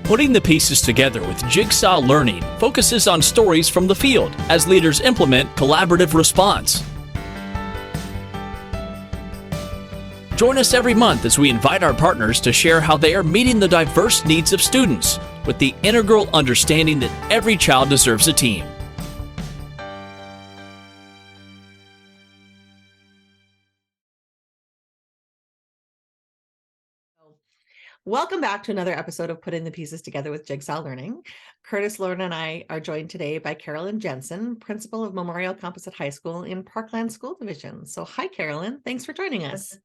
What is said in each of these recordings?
Putting the pieces together with Jigsaw Learning focuses on stories from the field as leaders implement collaborative response. Join us every month as we invite our partners to share how they are meeting the diverse needs of students with the integral understanding that every child deserves a team. Welcome back to another episode of Putting the Pieces Together with Jigsaw Learning. Kurtis, Lorna, and I are joined today by Carolyn Jensen, principal of Memorial Composite High School in Parkland School Division. So hi, Carolyn. Thanks for joining us.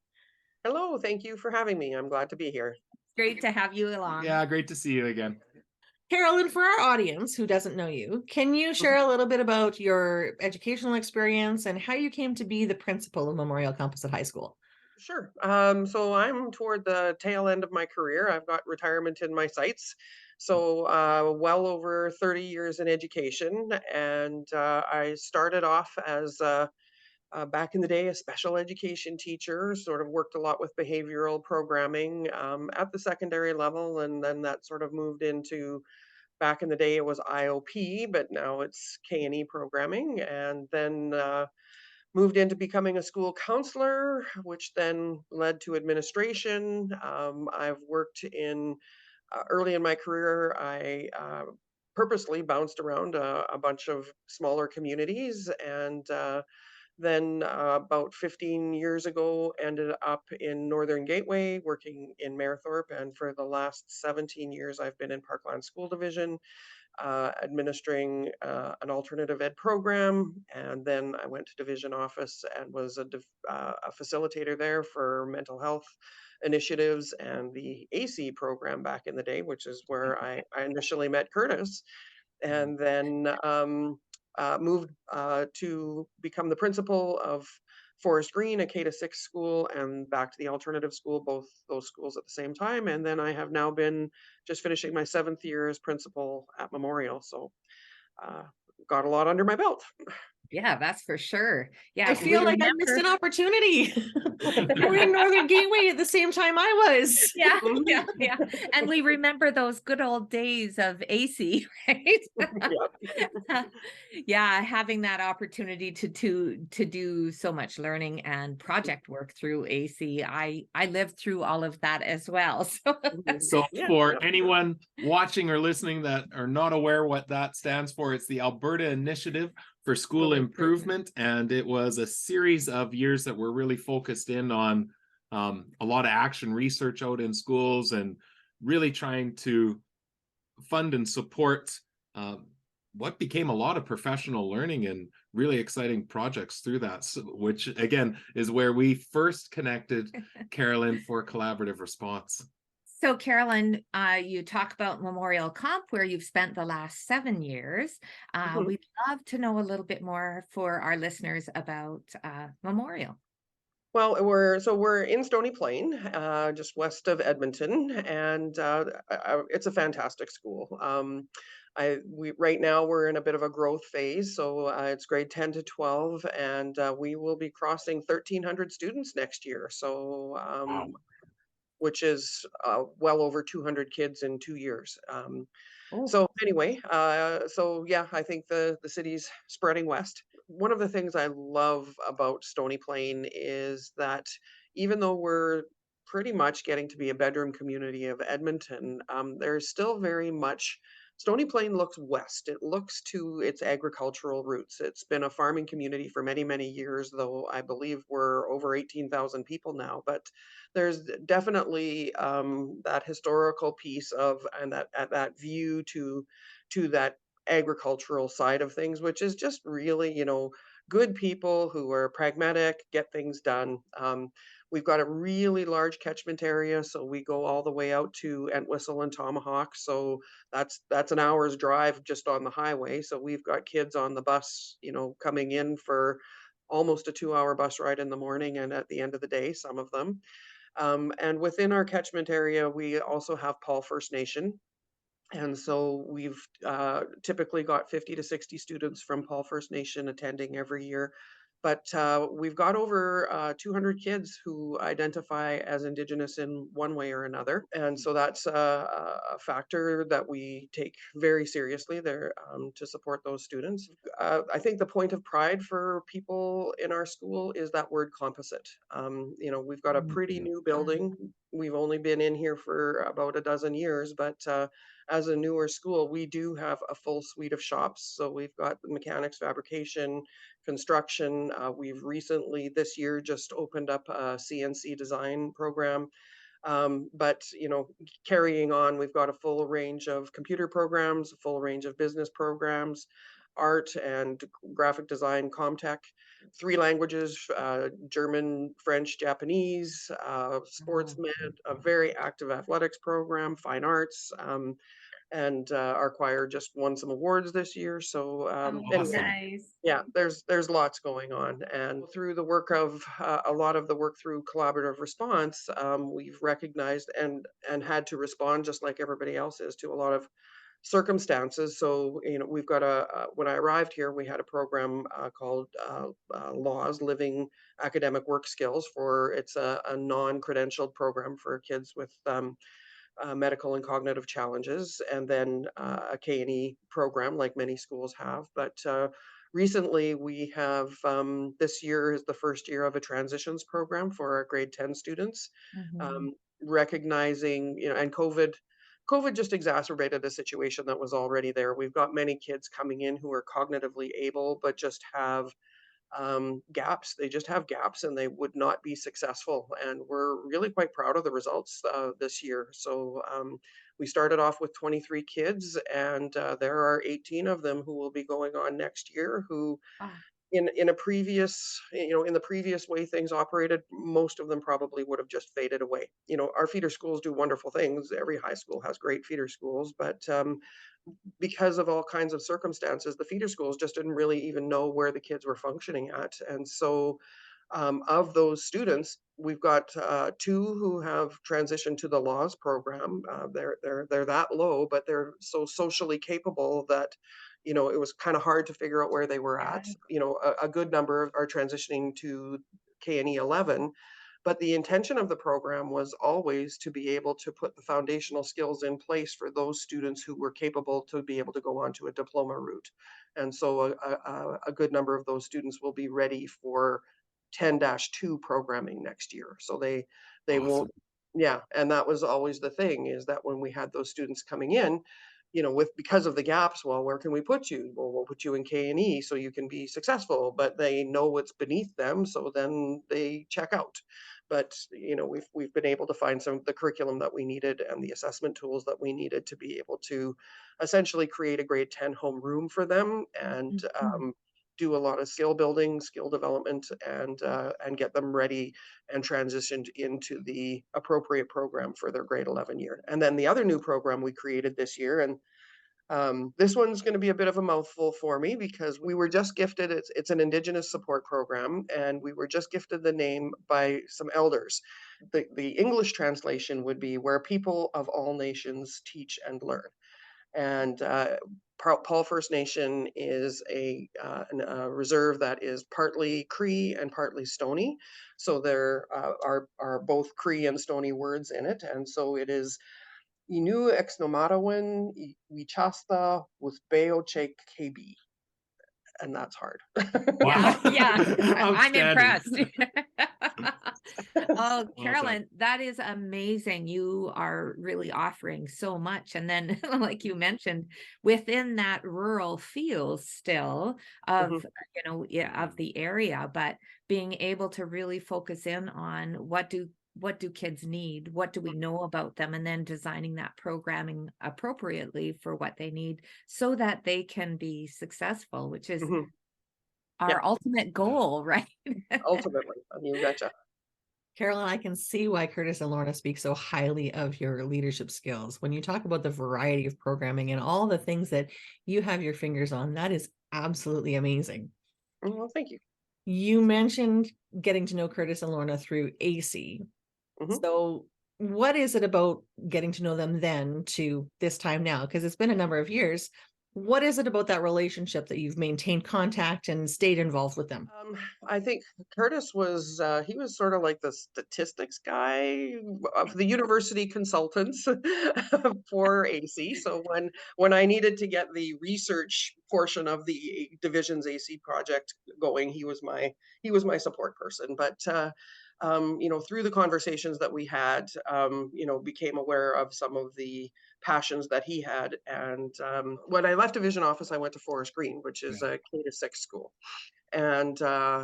Hello, thank you for having me. I'm glad to be here. Great to have you along. Yeah, great to see you again. Carolyn, for our audience who doesn't know you, can you share a little bit about your educational experience and how you came to be the principal of Memorial Composite High School? Sure. So I'm toward the tail end of my career. I've got retirement in my sights. So well over 30 years in education. And I started off as back in the day, a special education teacher, sort of worked a lot with behavioral programming at the secondary level. And then that sort of moved into, back in the day, it was IOP, but now it's K&E programming. And then moved into becoming a school counselor, which then led to administration. I've worked in, early in my career, I purposely bounced around a bunch of smaller communities, and then about 15 years ago ended up in Northern Gateway working in Mayerthorpe, and for the last 17 years I've been in Parkland School Division administering an alternative ed program. And then I went to division office and was a facilitator there for mental health initiatives and the AISI program back in the day, which is where I initially met Kurtis. And then moved to become the principal of Forest Green, a K-6 school, and back to the alternative school, both those schools at the same time. And then I have now been just finishing my 7th year as principal at Memorial. So got a lot under my belt. Yeah, that's for sure. Yeah, I feel like I missed an opportunity. You were in Northern Gateway at the same time I was. Yeah. And we remember those good old days of AISI, right? Yeah, having that opportunity to do so much learning and project work through AISI. I lived through all of that as well. So for anyone watching or listening that are not aware what that stands for, it's the Alberta Initiative for School Improvement, and it was a series of years that were really focused in on a lot of action research out in schools and really trying to fund and support what became a lot of professional learning and really exciting projects through that, which again is where we first connected, Carolyn, for collaborative response. So Carolyn, you talk about Memorial Comp, where you've spent the last 7 years. We'd love to know a little bit more for our listeners about Memorial. Well, we're in Stony Plain, just west of Edmonton, and it's a fantastic school. Right now we're in a bit of a growth phase, so it's grade 10 to 12, and we will be crossing 1,300 students next year. So. Wow. Which is well over 200 kids in 2 years. So anyway, I think the city's spreading west. One of the things I love about Stony Plain is that even though we're pretty much getting to be a bedroom community of Edmonton, there's still very much Stony Plain looks west. It looks to its agricultural roots. It's been a farming community for many, many years, though I believe we're over 18,000 people now. But there's definitely that historical piece of and that view to that agricultural side of things, which is just really, good people who are pragmatic, get things done. We've got a really large catchment area, so we go all the way out to Entwistle and Tomahawk. So that's an hour's drive just on the highway. So we've got kids on the bus, coming in for almost a 2-hour bus ride in the morning and at the end of the day, some of them. And within our catchment area, we also have Paul First Nation. And so we've typically got 50 to 60 students from Paul First Nation attending every year. But we've got over 200 kids who identify as Indigenous in one way or another. And so that's a factor that we take very seriously there to support those students. I think the point of pride for people in our school is that word composite. We've got a pretty new building. We've only been in here for about a dozen years, but as a newer school, we do have a full suite of shops. So we've got mechanics, fabrication, construction. We've recently this year just opened up a CNC design program. But carrying on, we've got a full range of computer programs, a full range of business programs, art and graphic design, comtech, 3 languages, German, French, Japanese, sports med, a very active athletics program, fine arts. And our choir just won some awards this year. So anyway, Nice. yeah, there's lots going on, and through the work of a lot of the work through collaborative response, we've recognized and had to respond just like everybody else is to a lot of circumstances. So we've got when I arrived here, we had a program called Laws Living Academic Work Skills. It's a non-credentialed program for kids with medical and cognitive challenges, and then a K&E program like many schools have. But recently we have, this year is the first year of a transitions program for our grade 10 students, recognizing, and COVID just exacerbated a situation that was already there. We've got many kids coming in who are cognitively able, but just have gaps. They just have gaps and they would not be successful. And we're really quite proud of the results this year. So we started off with 23 kids, and there are 18 of them who will be going on next year who in a previous, in the previous way things operated, most of them probably would have just faded away. Our feeder schools do wonderful things. Every high school has great feeder schools, but because of all kinds of circumstances, the feeder schools just didn't really even know where the kids were functioning at. And so of those students, we've got 2 who have transitioned to the laws program. They're that low, but they're so socially capable that it was kind of hard to figure out where they were at. A good number are transitioning to K&E 11. But the intention of the program was always to be able to put the foundational skills in place for those students who were capable to be able to go on to a diploma route. And so a good number of those students will be ready for 10-2 programming next year. So they Awesome. won't, yeah. And that was always the thing, is that when we had those students coming in, because of the gaps, well, where can we put you? Well, we'll put you in K&E so you can be successful, but they know what's beneath them, so then they check out. But we've been able to find some of the curriculum that we needed and the assessment tools that we needed to be able to essentially create a grade 10 homeroom for them, and do a lot of skill building, skill development, and get them ready and transitioned into the appropriate program for their grade 11 year. And then the other new program we created this year, and this one's going to be a bit of a mouthful for me because we were just gifted, it's an Indigenous support program, and we were just gifted the name by some elders. The English translation would be Where People of All Nations Teach and Learn. And Paul First Nation is a reserve that is partly Cree and partly Stoney. So there are both Cree and Stoney words in it. And so it is Inu Exnomatawin Wichasta with Beo Chake KB. And that's hard. Wow. Yeah, I'm impressed. Oh, Well Carolyn, that is amazing. You are really offering so much. And then, like you mentioned, within that rural feel still of, of the area, but being able to really focus in on what do kids need? What do we know about them? And then designing that programming appropriately for what they need so that they can be successful, which is our ultimate goal, right? Ultimately, you betcha. Carolyn, I can see why Kurtis and Lorna speak so highly of your leadership skills. When you talk about the variety of programming and all the things that you have your fingers on, that is absolutely amazing. Well, thank you. You mentioned getting to know Kurtis and Lorna through AISI. So what is it about getting to know them then to this time now? Because it's been a number of years. What is it about that relationship that you've maintained contact and stayed involved with them? I think Kurtis was he was sort of like the statistics guy of the university consultants for AISI. So when I needed to get the research portion of the division's AC project going, he was my support person. But through the conversations that we had, became aware of some of the passions that he had. And when I left division office, I went to Forest Green, which is a K-6 school. And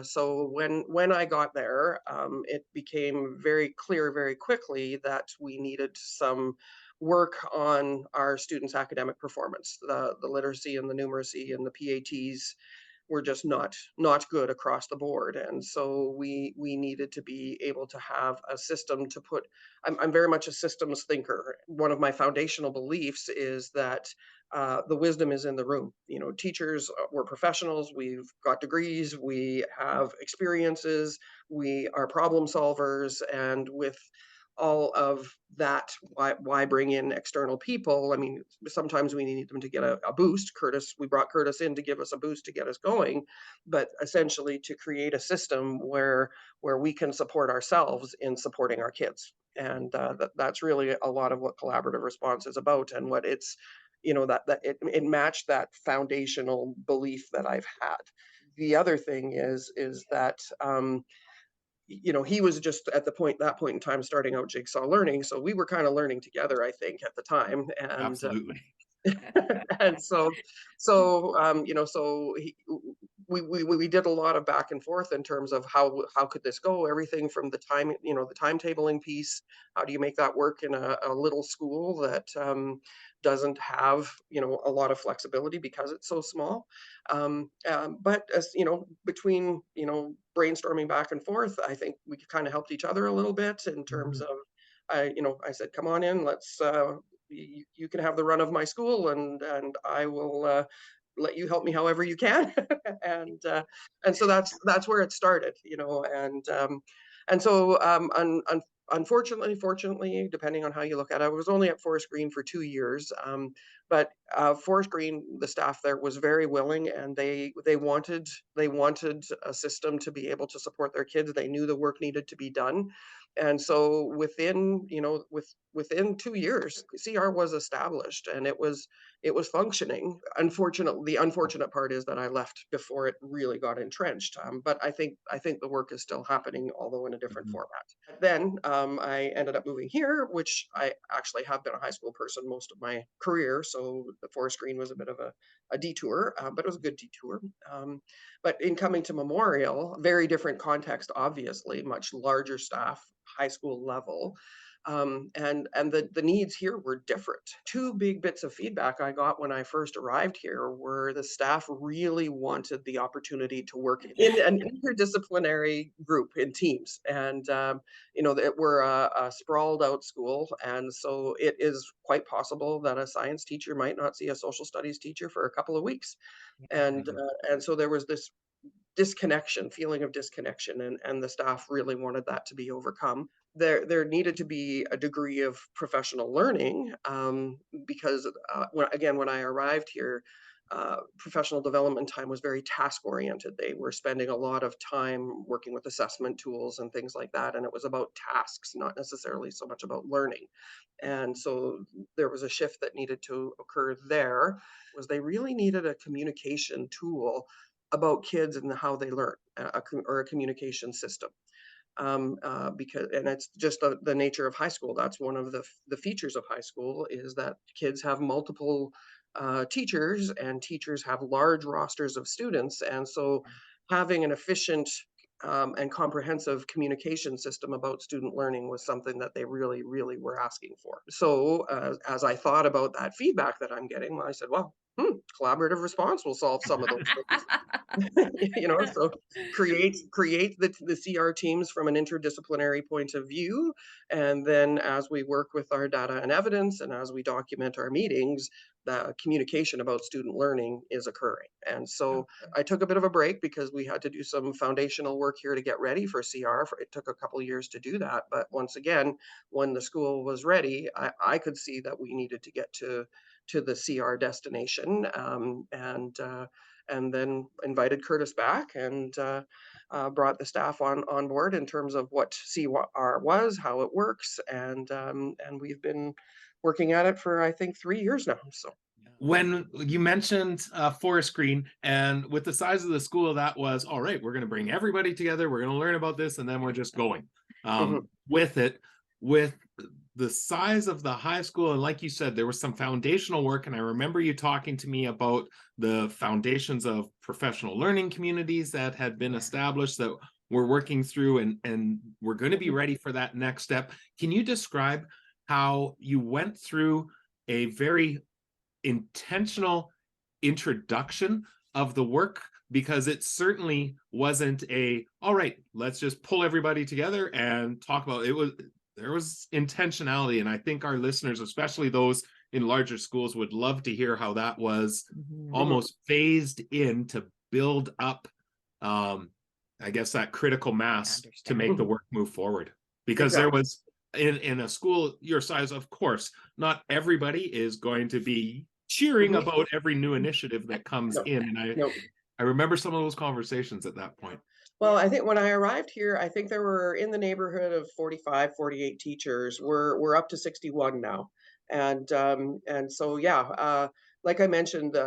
so when I got there, it became very clear very quickly that we needed some work on our students' academic performance. The literacy and the numeracy and the PATs were just not good across the board, and so we needed to be able to have a system to put. I'm very much a systems thinker. One of my foundational beliefs is that the wisdom is in the room. Teachers, we're professionals, we've got degrees, we have experiences, we are problem solvers, and with all of that, why bring in external people? I mean, sometimes we need them to get a boost. We brought Kurtis in to give us a boost to get us going, but essentially to create a system where we can support ourselves in supporting our kids. And that's really a lot of what collaborative response is about, and what it's, that it matched that foundational belief that I've had. The other thing is that he was just at that point in time starting out Jigsaw Learning, so we were kind of learning together, I think, at the time. And Absolutely. and we did a lot of back and forth in terms of how could this go, everything from the timetabling piece. How do you make that work in a little school that doesn't have a lot of flexibility because it's so small. But as between brainstorming back and forth, I think we kind of helped each other a little bit in terms of I said, come on in, let's you can have the run of my school, and I will let you help me however you can. And so that's where it started, and so unfortunately, fortunately, depending on how you look at it, I was only at Forest Green for 2 years. But Forest Green, the staff there was very willing, and they wanted a system to be able to support their kids. They knew the work needed to be done, and so within 2 years, CR was established, and it was functioning. Unfortunately, the unfortunate part is that I left before it really got entrenched. But I think the work is still happening, although in a different format. Then I ended up moving here, which I actually have been a high school person most of my career. So the Forest Green was a bit of a detour, but it was a good detour. But in coming to Memorial, very different context, obviously, much larger staff, high school level. And the needs here were different. Two big bits of feedback I got when I first arrived here were the staff really wanted the opportunity to work in an interdisciplinary group in teams. And, that we're a sprawled out school. And so it is quite possible that a science teacher might not see a social studies teacher for a couple of weeks. And so there was this feeling of disconnection, and the staff really wanted that to be overcome. There needed to be a degree of professional learning, because when I arrived here, professional development time was very task oriented. They were spending a lot of time working with assessment tools and things like that, and it was about tasks, not necessarily so much about learning. And so there was a shift that needed to occur there. Was they really needed a communication tool about kids and how they learn, or a communication system. Because, and it's just the nature of high school. That's one of the features of high school, is that kids have multiple teachers, and teachers have large rosters of students. And so having an efficient and comprehensive communication system about student learning was something that they really, really were asking for. So as I thought about that feedback that I'm getting, I said, well, collaborative response will solve some of those things. So create the CR teams from an interdisciplinary point of view, and then as we work with our data and evidence, and as we document our meetings, the communication about student learning is occurring. And so I took a bit of a break because we had to do some foundational work here to get ready for CR. It took a couple of years to do that, but once again, when the school was ready, I could see that we needed to get to to the CR destination, and then invited Kurtis back and brought the staff on board in terms of what CR was, how it works, and we've been working at it for I think 3 years now. So when you mentioned Forest Green, and with the size of the school, that was all right. We're going to bring everybody together. We're going to learn about this, and then we're just going with it. With the size of the high school, and like you said, there was some foundational work, and I remember you talking to me about the foundations of professional learning communities that had been established that we're working through, and we're going to be ready for that next step. Can you describe how you went through a very intentional introduction of the work? Because it certainly wasn't all right, let's just pull everybody together and talk about it. There was intentionality, and I think our listeners, especially those in larger schools, would love to hear how that was almost phased in to build up I guess that critical mass to make the work move forward. Because there was in a school your size, of course, not everybody is going to be cheering about every new initiative that comes in. And I remember some of those conversations at that point. Well, I think when I arrived here, I think there were in the neighborhood of 45, 48 teachers. We're up to 61 now. And so, like I mentioned,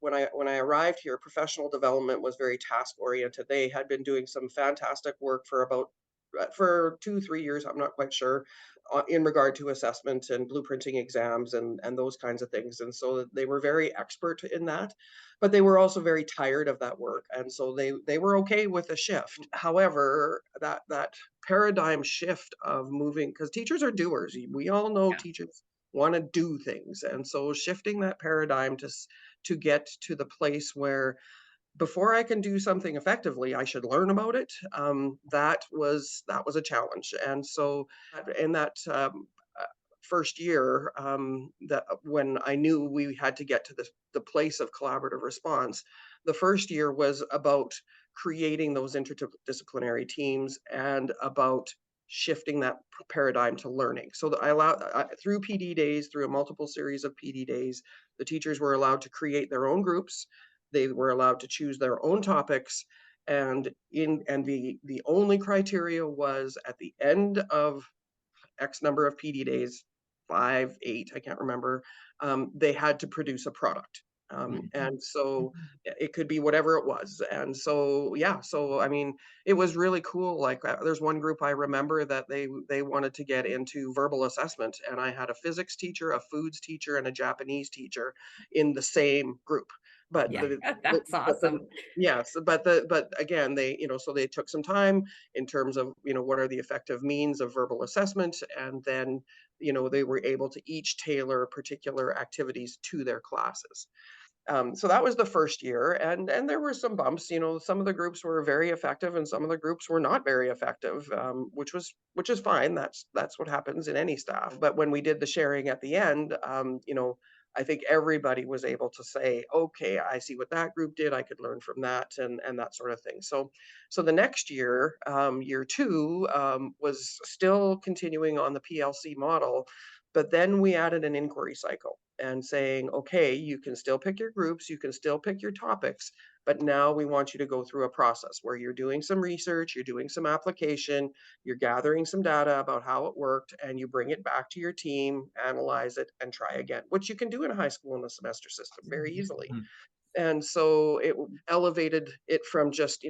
when I arrived here, professional development was very task oriented. They had been doing some fantastic work for 2-3 years, I'm not quite sure, in regard to assessment and blueprinting exams and those kinds of things. And so they were very expert in that, but they were also very tired of that work. And so they were okay with a shift. However, that paradigm shift of moving, because teachers are doers. We all know teachers want to do things. And so shifting that paradigm to get to the place where before I can do something effectively, I should learn about it. That was a challenge. And so in that first year, that when I knew we had to get to the place of collaborative response, the first year was about creating those interdisciplinary teams and about shifting that paradigm to learning. So that through PD days, through a multiple series of PD days, the teachers were allowed to create their own groups. They were allowed to choose their own topics, and the only criteria was at the end of X number of PD days, 5, 8, I can't remember, they had to produce a product. And so it could be whatever it was. And so, so I mean, it was really cool. Like there's one group I remember that they wanted to get into verbal assessment, and I had a physics teacher, a foods teacher, and a Japanese teacher in the same group. But that's awesome. But again, they, so they took some time in terms of, what are the effective means of verbal assessment, and then, they were able to each tailor particular activities to their classes. So that was the first year, and there were some bumps. Some of the groups were very effective, and some of the groups were not very effective, which is fine. That's what happens in any staff. But when we did the sharing at the end, I think everybody was able to say, okay, I see what that group did. I could learn from that, and that sort of thing. So the next year, year 2, was still continuing on the PLC model, but then we added an inquiry cycle and saying, okay, you can still pick your groups, you can still pick your topics, but now we want you to go through a process where you're doing some research, you're doing some application, you're gathering some data about how it worked, and you bring it back to your team, analyze it, and try again, which you can do in a high school in the semester system very easily. And so it elevated it from just,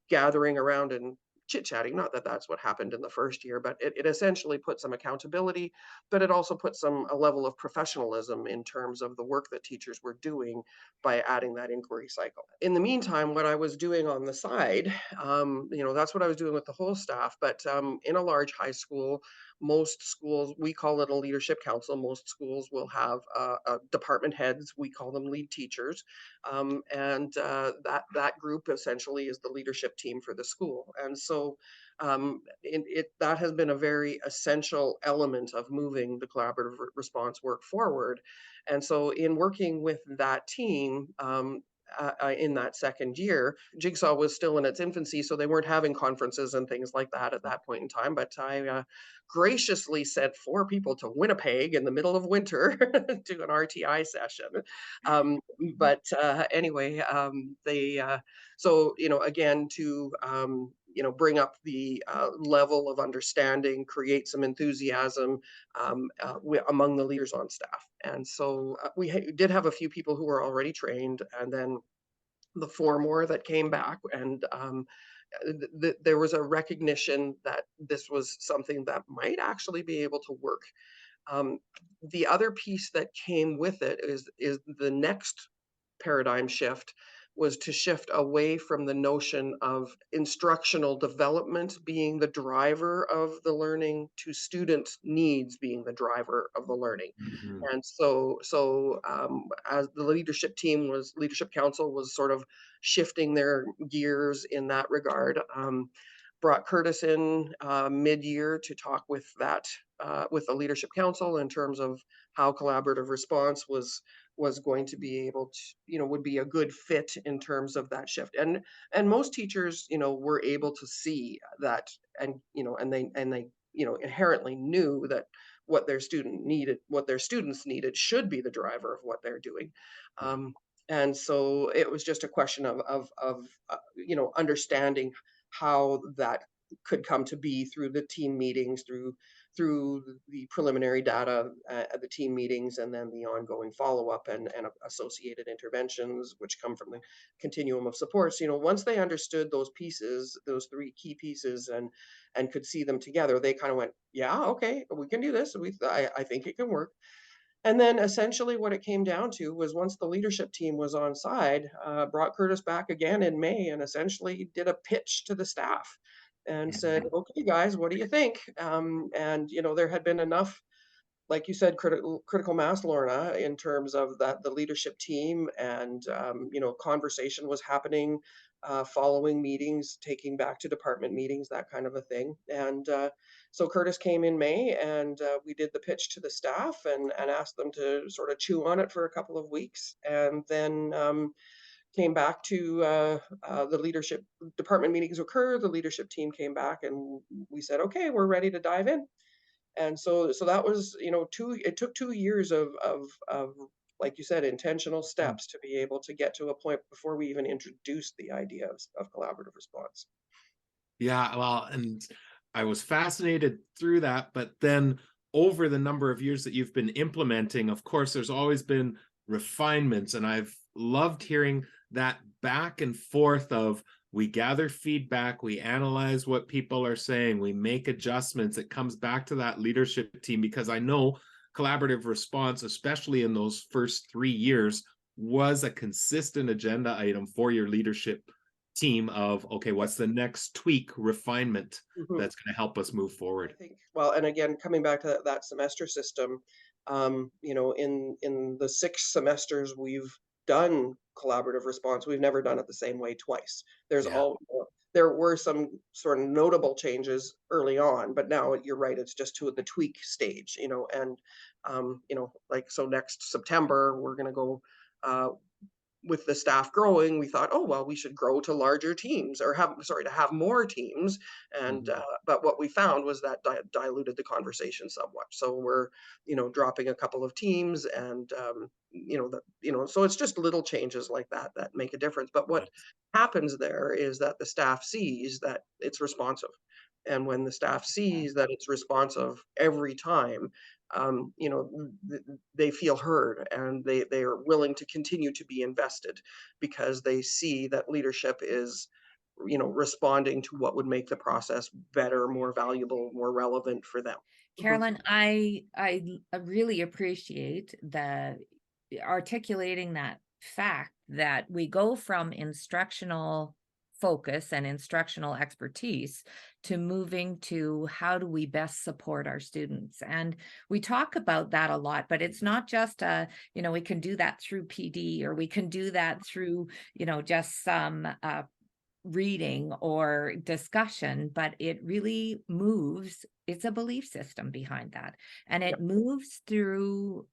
gathering around and chit-chatting. Not that that's what happened in the first year, but it essentially put some accountability, but it also put a level of professionalism in terms of the work that teachers were doing by adding that inquiry cycle. In the meantime, what I was doing on the side, that's what I was doing with the whole staff, but in a large high school, most schools, we call it a leadership council. Most schools will have department heads. We call them lead teachers. And that group essentially is the leadership team for the school. And so that has been a very essential element of moving the collaborative response work forward. And so in working with that team, in that second year. Jigsaw was still in its infancy, so they weren't having conferences and things like that at that point in time. But I graciously sent 4 people to Winnipeg in the middle of winter to an RTI session. But anyway, so, again, to, bring up the level of understanding, create some enthusiasm among the leaders on staff. And so we did have a few people who were already trained, and then the 4 more that came back, and there was a recognition that this was something that might actually be able to work. Um, the other piece that came with it is the next paradigm shift was to shift away from the notion of instructional development being the driver of the learning to student needs being the driver of the learning. Mhm. And as the leadership council was sort of shifting their gears in that regard, brought Kurtis in mid-year to talk with with the leadership council in terms of how collaborative response was going to be able to, would be a good fit in terms of that shift. And most teachers, were able to see that, and they inherently knew that what their students needed should be the driver of what they're doing. And so it was just a question of understanding how that could come to be through the team meetings, through the preliminary data at the team meetings, and then the ongoing follow-up and associated interventions, which come from the continuum of supports. Once they understood those pieces, those 3 key pieces, and could see them together, they kind of went, yeah, okay, we can do this. I think it can work. And then essentially what it came down to was, once the leadership team was on side, brought Kurtis back again in May and essentially did a pitch to the staff and said, okay, guys, what do you think? And, there had been enough, like you said, critical mass, Lorna, in terms of that the leadership team, and conversation was happening following meetings, taking back to department meetings, that kind of a thing. And so Kurtis came in May, and we did the pitch to the staff and asked them to sort of chew on it for a couple of weeks, and then came back to the leadership department meetings occur. The leadership team came back, and we said, okay, we're ready to dive in. And so that was, it took 2 years of, like you said, intentional steps to be able to get to a point before we even introduced the idea of collaborative response. Yeah, well, and I was fascinated through that, but then over the number of years that you've been implementing, of course, there's always been refinements, and I've loved hearing that back and forth of, we gather feedback, we analyze what people are saying, we make adjustments. It comes back to that leadership team, because I know collaborative response, especially in those first 3 years, was a consistent agenda item for your leadership team of, okay, what's the next tweak, refinement that's going to help us move forward? I think, well, and again, coming back to that semester system, in the 6 semesters we've done collaborative response, we've never done it the same way twice. There were some sort of notable changes early on, but now you're right, it's just to the tweak stage, and like, so next September we're going to go with the staff growing. We thought, oh, well, we should grow to larger teams, or to have more teams. And but what we found was that diluted the conversation somewhat. So we're, dropping a couple of teams, and so it's just little changes like that make a difference. But what happens there is that the staff sees that it's responsive. And when the staff sees that it's responsive every time, they feel heard, and they are willing to continue to be invested, because they see that leadership is, responding to what would make the process better, more valuable, more relevant for them. Carolyn, I really appreciate the articulating that fact that we go from instructional focus and instructional expertise to moving to how do we best support our students. And we talk about that a lot, but it's not just we can do that through PD, or we can do that through just some reading or discussion, but it really moves. It's a belief system behind that, and it moves through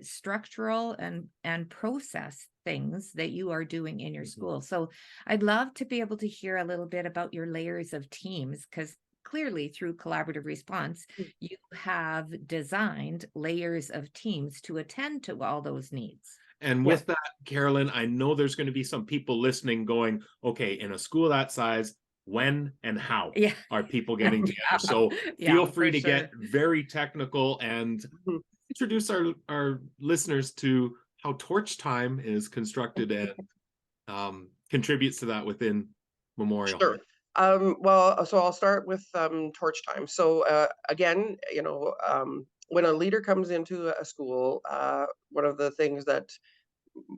structural and process things that you are doing in your school. So I'd love to be able to hear a little bit about your layers of teams, because clearly through collaborative response, you have designed layers of teams to attend to all those needs. And with that, Carolyn, I know there's going to be some people listening going, okay, in a school that size, when and how are people getting together? So feel free to get very technical and introduce our listeners to how torch time is constructed and contributes to that within Memorial. Sure. Well, so I'll start with torch time. So again, when a leader comes into a school, one of the things that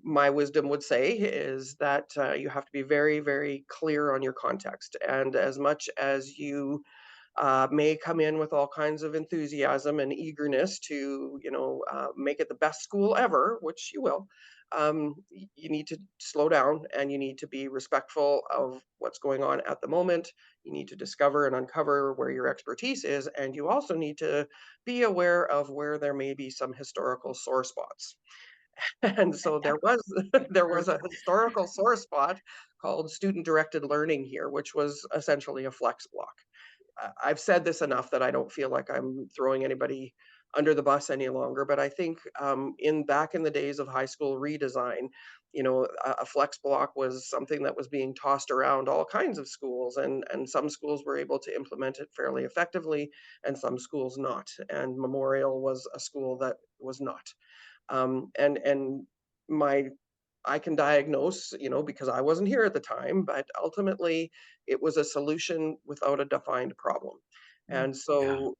my wisdom would say is that you have to be very, very clear on your context. And as much as you may come in with all kinds of enthusiasm and eagerness to, make it the best school ever, which you will, you need to slow down and you need to be respectful of what's going on at the moment. You need to discover and uncover where your expertise is. And you also need to be aware of where there may be some historical sore spots. And so there was a historical sore spot called student directed learning here, which was essentially a flex block. I've said this enough that I don't feel like I'm throwing anybody under the bus any longer, but I think back in the days of high school redesign, a flex block was something that was being tossed around all kinds of schools, and some schools were able to implement it fairly effectively, and some schools not. And Memorial was a school that was not. And I can diagnose, because I wasn't here at the time, but ultimately it was a solution without a defined problem. And so,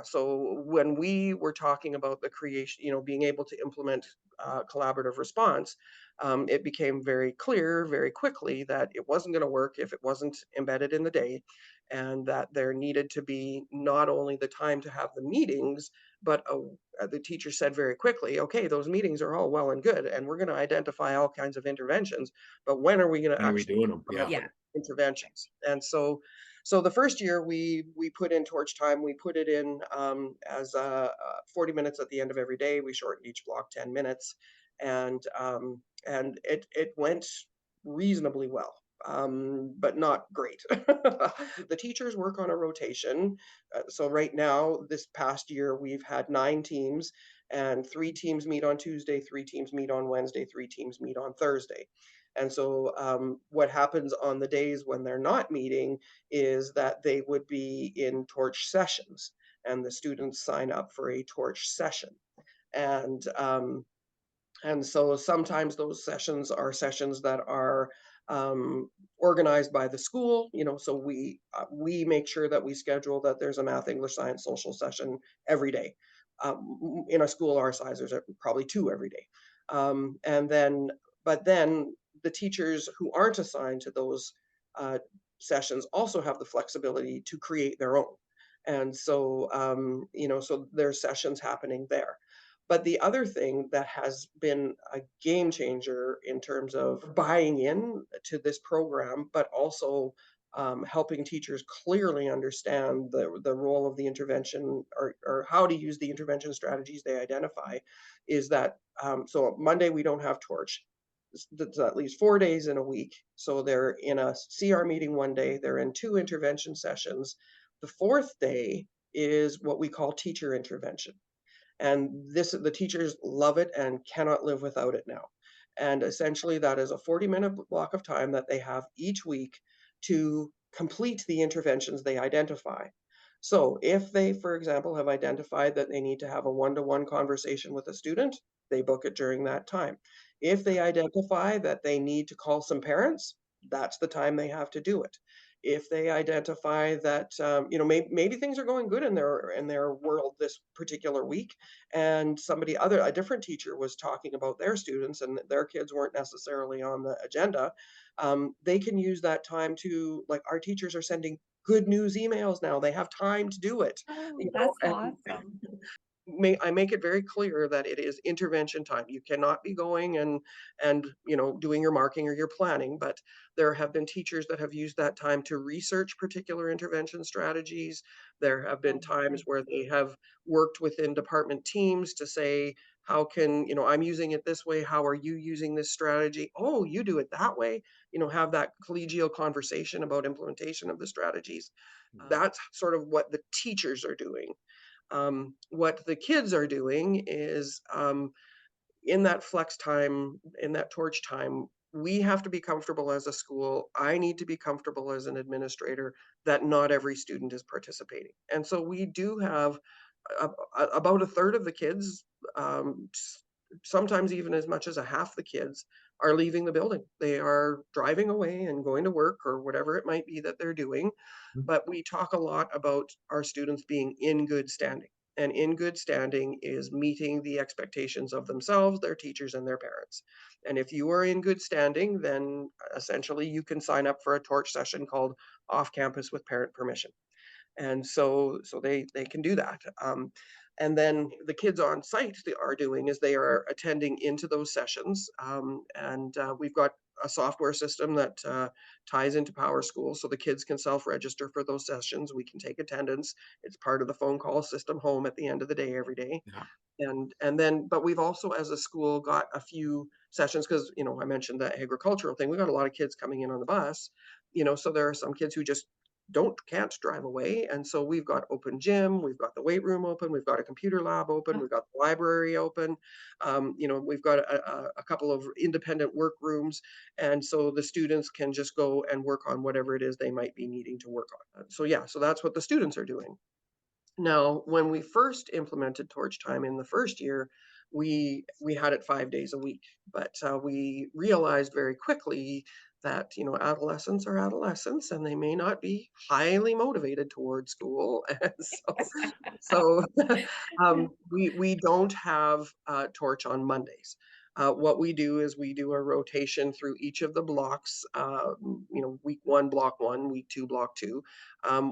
so when we were talking about the creation, being able to implement collaborative response, it became very clear very quickly that it wasn't going to work if it wasn't embedded in the day, and that there needed to be not only the time to have the meetings, but the teacher said very quickly, okay, those meetings are all well and good, and we're going to identify all kinds of interventions, but when are we going to actually doing them? interventions? And so the first year we put in torch time. We put it in as 40 minutes at the end of every day. We shortened each block 10 minutes, and it went reasonably well, but not great. The teachers work on a rotation. So right now, this past year, we've had 9 teams, and 3 teams meet on Tuesday, 3 teams meet on Wednesday, 3 teams meet on Thursday. And so what happens on the days when they're not meeting is that they would be in torch sessions, and the students sign up for a torch session. And so sometimes those sessions are sessions that are organized by the school, so we make sure that we schedule that there's a math, English, science, social session every day. In a school our size, there's probably 2 every day. But then the teachers who aren't assigned to those sessions also have the flexibility to create their own. And so, so there's sessions happening there. But the other thing that has been a game changer in terms of buying in to this program, but also helping teachers clearly understand the role of the intervention, or how to use the intervention strategies they identify, is that so Monday we don't have torch. That's at least 4 days in a week. So they're in a CR meeting one day, they're in 2 intervention sessions. The 4th day is what we call teacher intervention. And the teachers love it and cannot live without it now. And essentially that is a 40-minute block of time that they have each week to complete the interventions they identify. So if they, for example, have identified that they need to have a one-to-one conversation with a student, they book it during that time. If they identify that they need to call some parents, that's the time they have to do it. If they identify that maybe things are going good in their world this particular week, and a different teacher was talking about their students and their kids weren't necessarily on the agenda, they can use that time to, like, our teachers are sending good news emails now. They have time to do it. Oh, that's awesome. I make it very clear that it is intervention time. You cannot be going and doing your marking or your planning, but there have been teachers that have used that time to research particular intervention strategies. There have been times where they have worked within department teams to say, how can, I'm using it this way, how are you using this strategy? Oh, you do it that way. Have that collegial conversation about implementation of the strategies. That's sort of what the teachers are doing. What the kids are doing is, in that flex time, in that torch time, we have to be comfortable as a school. I need to be comfortable as an administrator that not every student is participating. And so we do have about a third of the kids, sometimes even as much as a half the kids, are leaving the building. They are driving away and going to work or whatever it might be that they're doing. But we talk a lot about our students being in good standing. And in good standing is meeting the expectations of themselves, their teachers, and their parents. And if you are in good standing, then essentially you can sign up for a torch session called Off Campus with Parent Permission. And so they can do that. And then the kids on site are doing is they are attending into those sessions. And we've got a software system that ties into Power School, so the kids can self-register for those sessions. We can take attendance. It's part of the phone call system home at the end of the day every day. Yeah. And then, but we've also, as a school, got a few sessions because, I mentioned that agricultural thing. We got a lot of kids coming in on the bus, so there are some kids who just can't drive away. And so we've got open gym, we've got the weight room open, we've got a computer lab open, we've got the library open, we've got a couple of independent work rooms. And so the students can just go and work on whatever it is they might be needing to work on. So yeah, so that's what the students are doing. Now, when we first implemented torch time in the first year, we had it 5 days a week, but we realized very quickly that adolescents are adolescents and they may not be highly motivated towards school. And so we don't have torch on Mondays. What we do is we do a rotation through each of the blocks, week 1, block 1, week 2, block 2,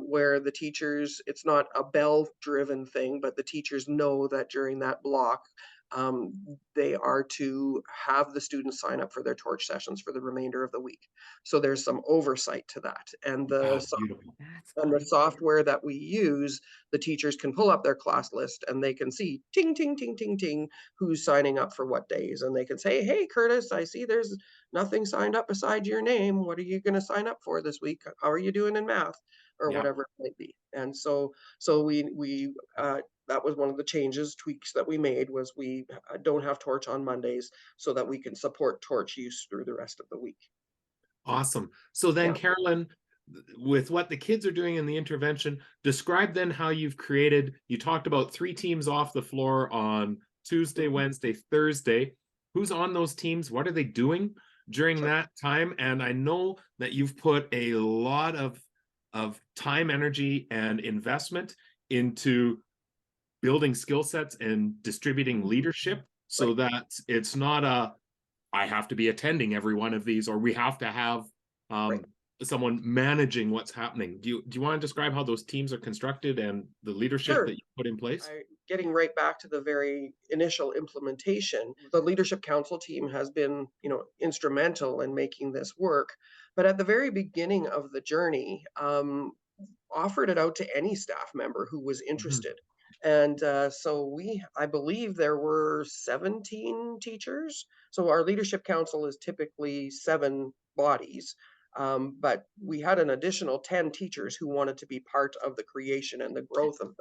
where the teachers, it's not a bell driven thing, but the teachers know that during that block, they are to have the students sign up for their torch sessions for the remainder of the week. So there's some oversight to that. And the software that we use, the teachers can pull up their class list and they can see ting, ting, ting, ting, ting, who's signing up for what days. And they can say, hey, Kurtis, I see there's nothing signed up beside your name. What are you going to sign up for this week? How are you doing in math? Or whatever it might be. And so we that was one of the tweaks that we made, was we don't have torch on Mondays so that we can support torch use through the rest of the week. Awesome. So then, Carolyn, with what the kids are doing in the intervention, describe then how you talked about 3 teams off the floor on Tuesday, Wednesday, Thursday. Who's on those teams? What are they doing during that time? And I know that you've put a lot of time, energy, and investment into building skill sets and distributing leadership, so that it's not I have to be attending every one of these, or we have to have someone managing what's happening. Do you want to describe how those teams are constructed and the leadership that you put in place? Getting right back to the very initial implementation, the leadership council team has been, instrumental in making this work. But at the very beginning of the journey, offered it out to any staff member who was interested. And so I believe there were 17 teachers. So our leadership council is typically 7 bodies. But we had an additional 10 teachers who wanted to be part of the creation and the growth of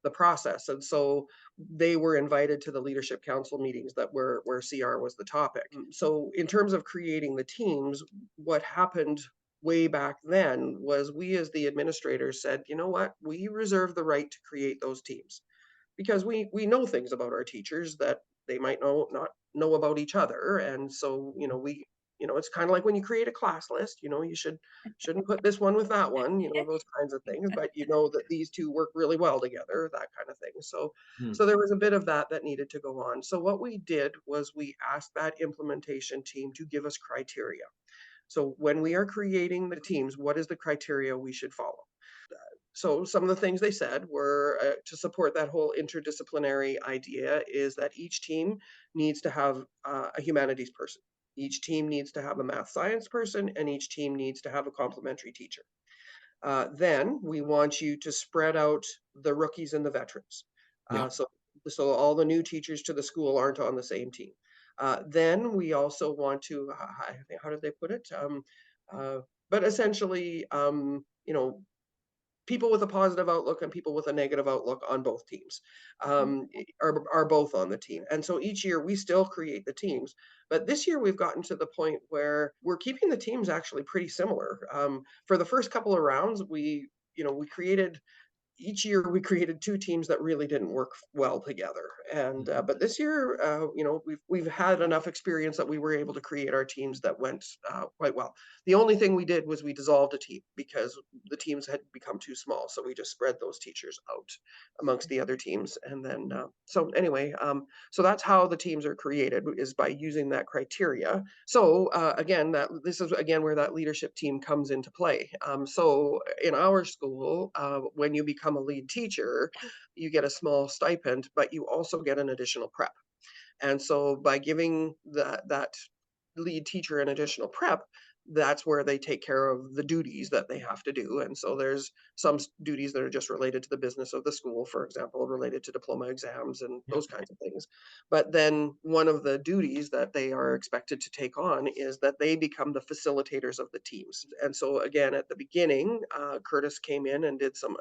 the process. And so they were invited to the leadership council meetings where CR was the topic. So in terms of creating the teams, what happened way back then was we, as the administrators, said, you know what, we reserve the right to create those teams, because we know things about our teachers that they might not know about each other. And so, it's kind of like when you create a class list, you shouldn't put this one with that one, those kinds of things, but that these two work really well together, that kind of thing. So there was a bit of that needed to go on. So what we did was we asked that implementation team to give us criteria. So when we are creating the teams, what is the criteria we should follow? So some of the things they said were to support that whole interdisciplinary idea is that each team needs to have a humanities person. Each team needs to have a math science person, and each team needs to have a complementary teacher. Then we want you to spread out the rookies and the veterans. Yeah. So all the new teachers to the school aren't on the same team. Then we also want to, how did they put it? But essentially, people with a positive outlook and people with a negative outlook on both teams are both on the team. And so each year we still create the teams. But this year we've gotten to the point where we're keeping the teams actually pretty similar. For the first couple of rounds, each year we created two teams that really didn't work well together, and but this year we've had enough experience that we were able to create our teams that went quite well. The only thing we did was we dissolved a team because the teams had become too small, so we just spread those teachers out amongst the other teams. And then so anyway, so that's how the teams are created, is by using that criteria. So again, this is again where that leadership team comes into play. So in our school, when you become a lead teacher, you get a small stipend, but you also get an additional prep. And so by giving that lead teacher an additional prep, that's where they take care of the duties that they have to do. And so there's some duties that are just related to the business of the school, for example, related to diploma exams and those kinds of things. But then one of the duties that they are expected to take on is that they become the facilitators of the teams. And so again, at the beginning, Kurtis came in and did some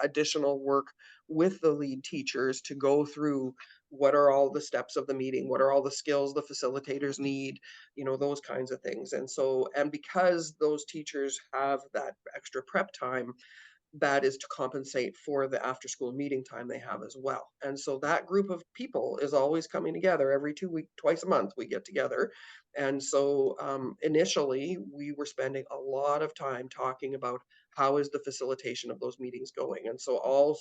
additional work with the lead teachers to go through what are all the steps of the meeting, what are all the skills the facilitators need, those kinds of things. And because those teachers have that extra prep time, that is to compensate for the after school meeting time they have as well. And so that group of people is always coming together every 2 weeks, twice a month we get together. And so initially we were spending a lot of time talking about how is the facilitation of those meetings going. And so all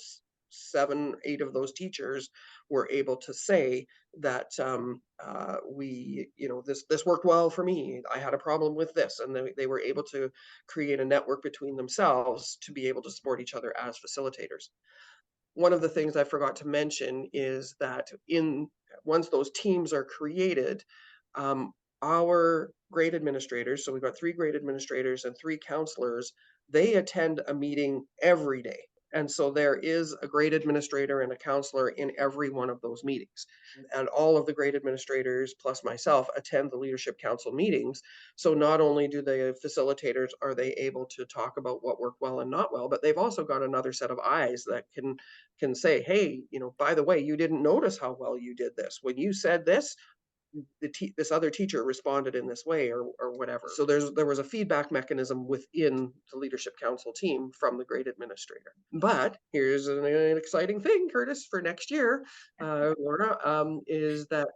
7, 8 of those teachers were able to say that this worked well for me. I had a problem with this, and they were able to create a network between themselves to be able to support each other as facilitators. One of the things I forgot to mention is that once those teams are created, our grade administrators, so we've got 3 grade administrators and 3 counselors, they attend a meeting every day. And so there is a grade administrator and a counselor in every one of those meetings. And all of the grade administrators plus myself attend the leadership council meetings. So not only do the facilitators are they able to talk about what worked well and not well, but they've also got another set of eyes that can say, hey, by the way, you didn't notice how well you did this. When you said this, this other teacher responded in this way or whatever. So there was a feedback mechanism within the leadership council team from the grade administrator. But here's an exciting thing, Kurtis, for next year, Lorna, is that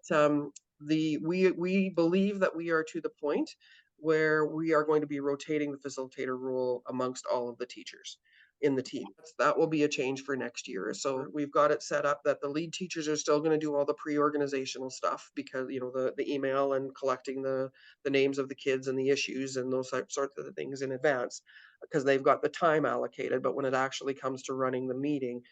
we believe that we are to the point where we are going to be rotating the facilitator role amongst all of the teachers in the team. That will be a change for next year. So we've got it set up that the lead teachers are still going to do all the pre-organizational stuff because the email and collecting the names of the kids and the issues and those sorts of things in advance because they've got the time allocated. But when it actually comes to running the meeting,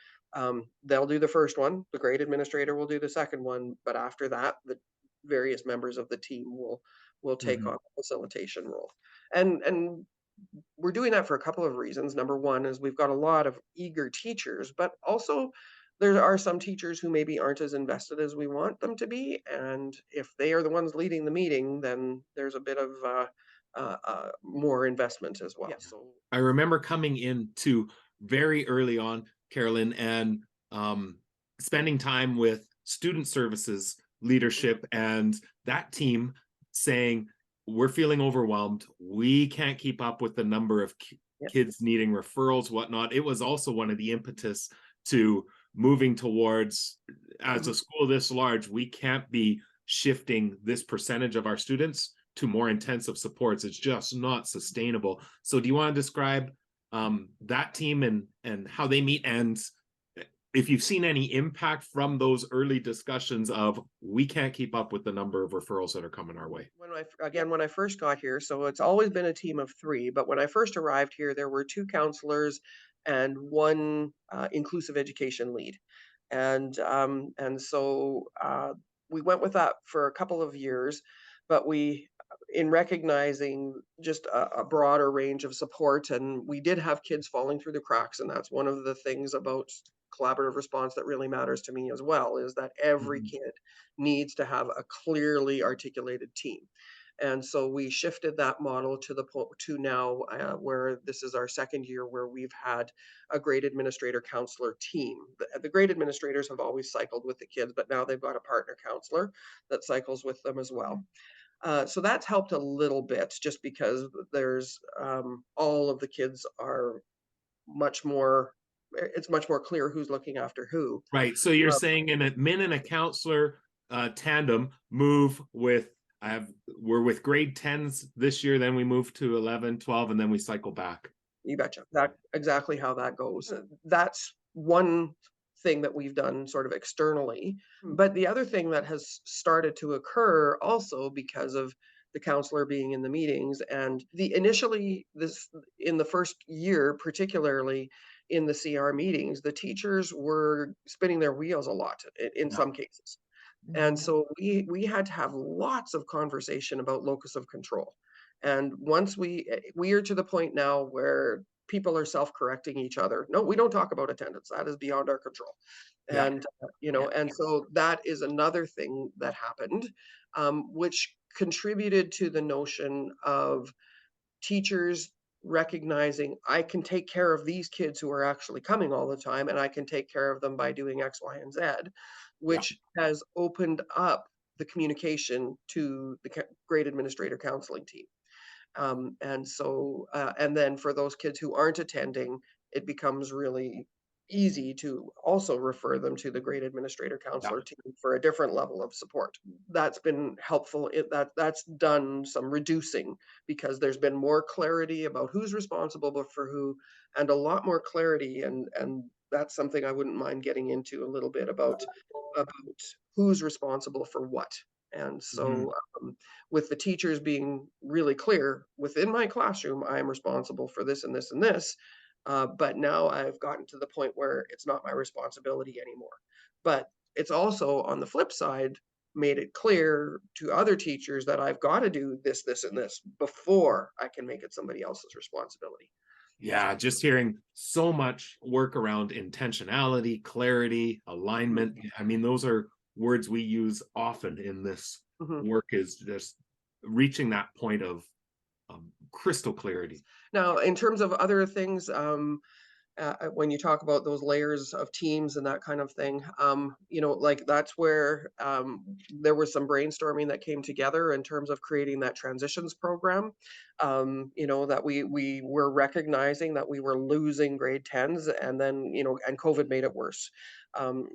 they'll do the first one, the grade administrator will do the second one, but after that the various members of the team will take on the facilitation role. And we're doing that for a couple of reasons. Number one is we've got a lot of eager teachers, but also there are some teachers who maybe aren't as invested as we want them to be. And if they are the ones leading the meeting, then there's a bit of more investment as well. Yeah. So I remember coming into very early on, Carolyn, and spending time with student services leadership and that team saying, we're feeling overwhelmed. We can't keep up with the number of kids needing referrals, whatnot. It was also one of the impetus to moving towards, as a school this large, we can't be shifting this percentage of our students to more intensive supports. It's just not sustainable. So do you want to describe that team and how they meet, and if you've seen any impact from those early discussions of we can't keep up with the number of referrals that are coming our way? When I first got here, so it's always been a team of 3, but when I first arrived here, there were 2 counselors and one inclusive education lead. And so we went with that for a couple of years, but in recognizing just a broader range of support, and we did have kids falling through the cracks, and that's one of the things about collaborative response that really matters to me as well, is that every Mhm. kid needs to have a clearly articulated team. And so we shifted that model to now where this is our second year where we've had a grade administrator counselor team. The grade administrators have always cycled with the kids, but now they've got a partner counselor that cycles with them as well. So that's helped a little bit, just because there's all of the kids are much more. It's much more clear who's looking after who. Right. So you're Uh, saying an admin and a counselor tandem move with, we're with grade 10s this year, then we move to 11, 12, and then we cycle back. You betcha. That's exactly how that goes. That's one thing that we've done sort of externally. But the other thing that has started to occur also, because of the counselor being in the meetings, and the initially this in the first year, particularly in the CR meetings, the teachers were spinning their wheels a lot in Yeah. some cases. And so we had to have lots of conversation about locus of control. And once we are to the point now where people are self-correcting each other. No, we don't talk about attendance. That is beyond our control. Yeah. And Yeah. and so that is another thing that happened, which contributed to the notion of teachers recognizing, I can take care of these kids who are actually coming all the time, and I can take care of them by doing X, Y, and Z, Yeah. which has opened up the communication to the grade administrator counseling team. And so, and then for those kids who aren't attending, it becomes really easy to also refer them to the grade administrator counselor team for a different level of support. That's been helpful. That's done some reducing, because there's been more clarity about who's responsible for who, and a lot more clarity. And that's something I wouldn't mind getting into a little bit about who's responsible for what. And Mhm. so, with the teachers being really clear, within my classroom, I am responsible for this and this and this. But now I've gotten to the point where it's not my responsibility anymore. But it's also, on the flip side, made it clear to other teachers that I've got to do this, this, and this before I can make it somebody else's responsibility. Yeah, just hearing so much work around intentionality, clarity, alignment. I mean, those are words we use often in this Mhm. work, is just reaching that point of crystal clarity. Now, in terms of other things, when you talk about those layers of teams and that kind of thing, like that's where there was some brainstorming that came together in terms of creating that transitions program. That we were recognizing that we were losing grade 10s, and then, and COVID made it worse,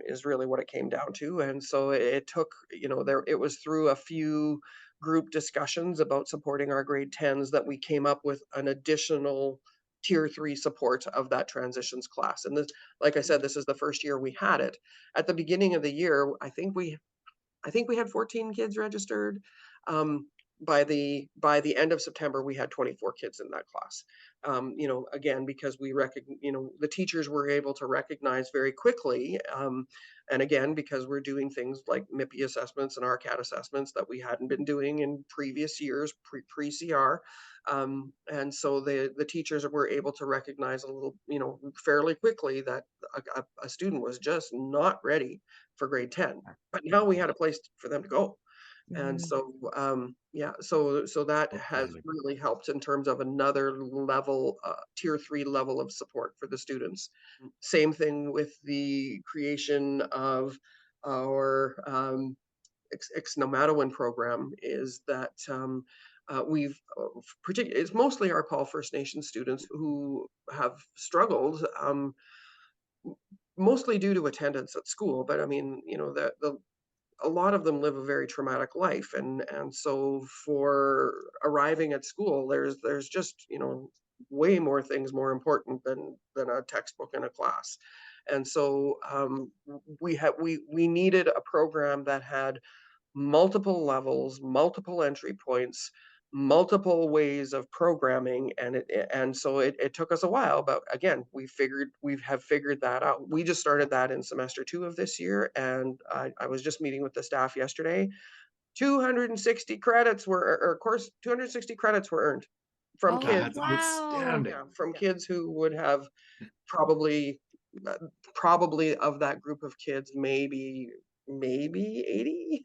is really what it came down to. And so it took, it was through a few group discussions about supporting our grade 10s that we came up with an additional tier 3 support of that transitions class. And this, like I said, this is the first year we had it. At the beginning of the year, I think we had 14 kids registered. By the end of September, we had 24 kids in that class. Again, because the teachers were able to recognize very quickly, and again, because we're doing things like MIPI assessments and RCAT assessments that we hadn't been doing in previous years, pre-CR. And so the teachers were able to recognize a little, fairly quickly, that a student was just not ready for grade 10. But now we had a place for them to go. And so, so that has Okay. really helped in terms of another level, tier 3 level of support for the students. Same thing with the creation of our Ixnomatowan program, is that it's mostly our Paul First Nation students who have struggled, mostly due to attendance at school. But I mean, a lot of them live a very traumatic life, and so for arriving at school, there's just, way more things more important than a textbook in a class. And so, we needed a program that had multiple levels, multiple entry points, multiple ways of programming, and so it took us a while, but again, we have figured that out. We just started that in semester 2 of this year, and I was just meeting with the staff yesterday. 260 credits were, or of course, 260 credits were earned from Oh, kids. That's wow. Yeah, outstanding. from kids who would have probably uh, probably of that group of kids, maybe 80.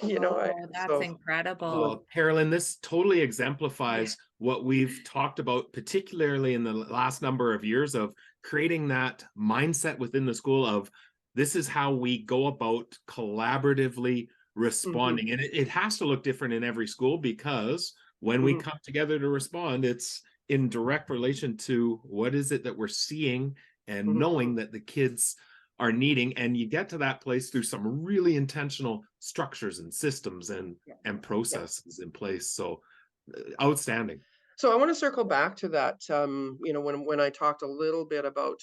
Oh, that's So incredible. Oh, Carolyn, this totally yeah, exemplifies what we've talked about, particularly in the last number of years, of creating that mindset within the school of this is how we go about collaboratively mhm, responding. And it has to look different in every school, because when we mhm, come together to respond, it's in direct relation to what is it that we're seeing and mhm. knowing that the kids are needing. And you get to that place through some really intentional structures and systems and Yeah. processes in place. So outstanding. So I want to circle back to that. When I talked a little bit about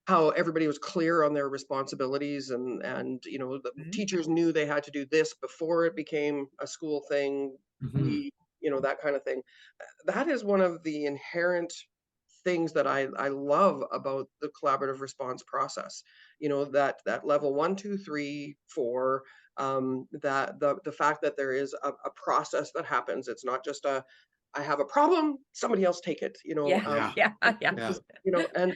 how everybody was clear on their responsibilities, and the Mhm. teachers knew they had to do this before it became a school thing. Mhm. We, that kind of thing. That is one of the inherent things that I love about the collaborative response process. That level 1, 2, 3, 4. That the fact that there is a process that happens. It's not just a I have a problem, somebody else take it. Yeah, Yeah. yeah, yeah. Yeah. And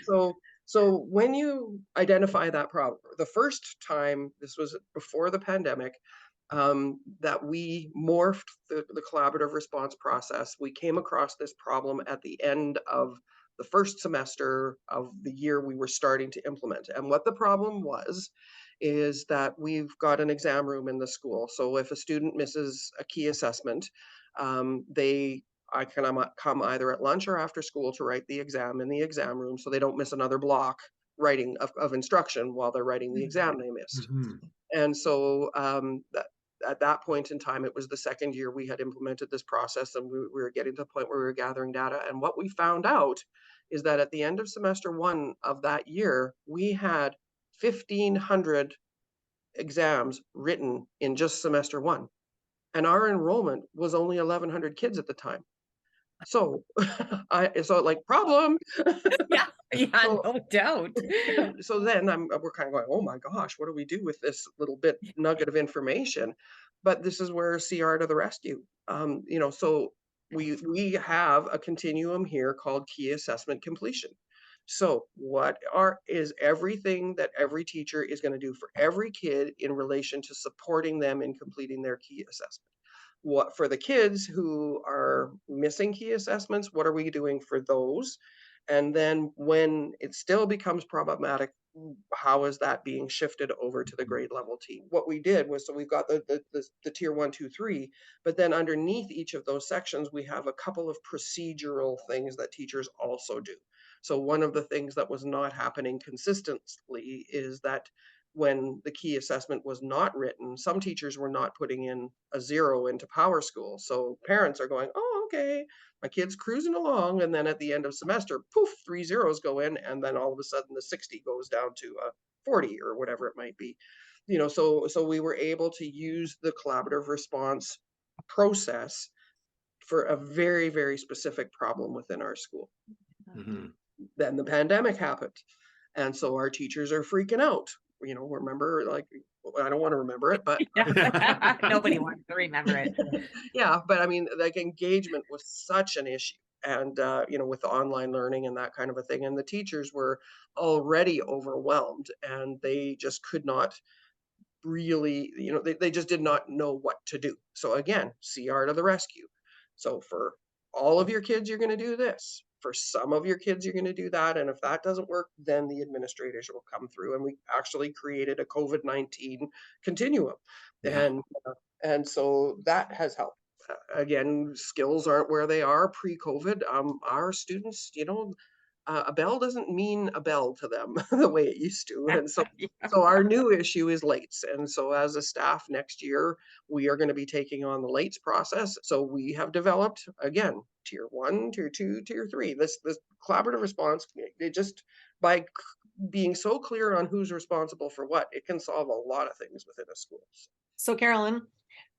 so when you identify that problem, the first time, this was before the pandemic, that we morphed the collaborative response process. We came across this problem at the end of the first semester of the year we were starting to implement. And what the problem was is that we've got an exam room in the school. So if a student misses a key assessment, they I can come either at lunch or after school to write the exam in the exam room, so they don't miss another block writing of instruction while they're writing the Mhm. exam they missed. Mhm. And so at that point in time, it was the second year we had implemented this process, and we were getting to the point where we were gathering data. And what we found out is that at the end of semester 1 of that year, we had 1,500 exams written in just semester 1. And our enrollment was only 1,100 kids at the time. So, like, problem. Yeah, yeah, So no doubt. so then we're kind of going, oh my gosh, what do we do with this little bit nugget of information? But this is where CR to the rescue. So we have a continuum here called key assessment completion. So is everything that every teacher is going to do for every kid in relation to supporting them in completing their key assessment? What for the kids who are missing key assessments, what are we doing for those? And then when it still becomes problematic, how is that being shifted over to the grade level team? What we did was, so we've got the tier 1, 2, 3, but then underneath each of those sections, we have a couple of procedural things that teachers also do. So one of the things that was not happening consistently is that when the key assessment was not written, some teachers were not putting in a 0 into Power School. So parents are going, oh, okay, my kid's cruising along. And then at the end of semester, poof, 3 zeros go in. And then all of a sudden the 60 goes down to a 40 or whatever it might be. So we were able to use the collaborative response process for a very, very specific problem within our school. Mhm. Then the pandemic happened. And so our teachers are freaking out. Remember, like, I don't want to remember it, but Yeah. Nobody wants to remember it. yeah, but I mean, like, engagement was such an issue. And, with the online learning and that kind of a thing. And the teachers were already overwhelmed, and they just could not really, they just did not know what to do. So again, CR to the rescue. So for all of your kids, you're going to do this. For some of your kids, you're going to do that. And if that doesn't work, then the administrators will come through. And we actually created a COVID-19 continuum. Yeah. And so that has helped. Again, skills aren't where they are pre-COVID. Our students, a bell doesn't mean a bell to them the way it used to. And so Yeah. so our new issue is lates. And so as a staff next year, we are going to be taking on the lates process. So we have developed, again, tier 1, tier 2, tier 3. This collaborative response, it just by being so clear on who's responsible for what, it can solve a lot of things within a school. So Carolyn,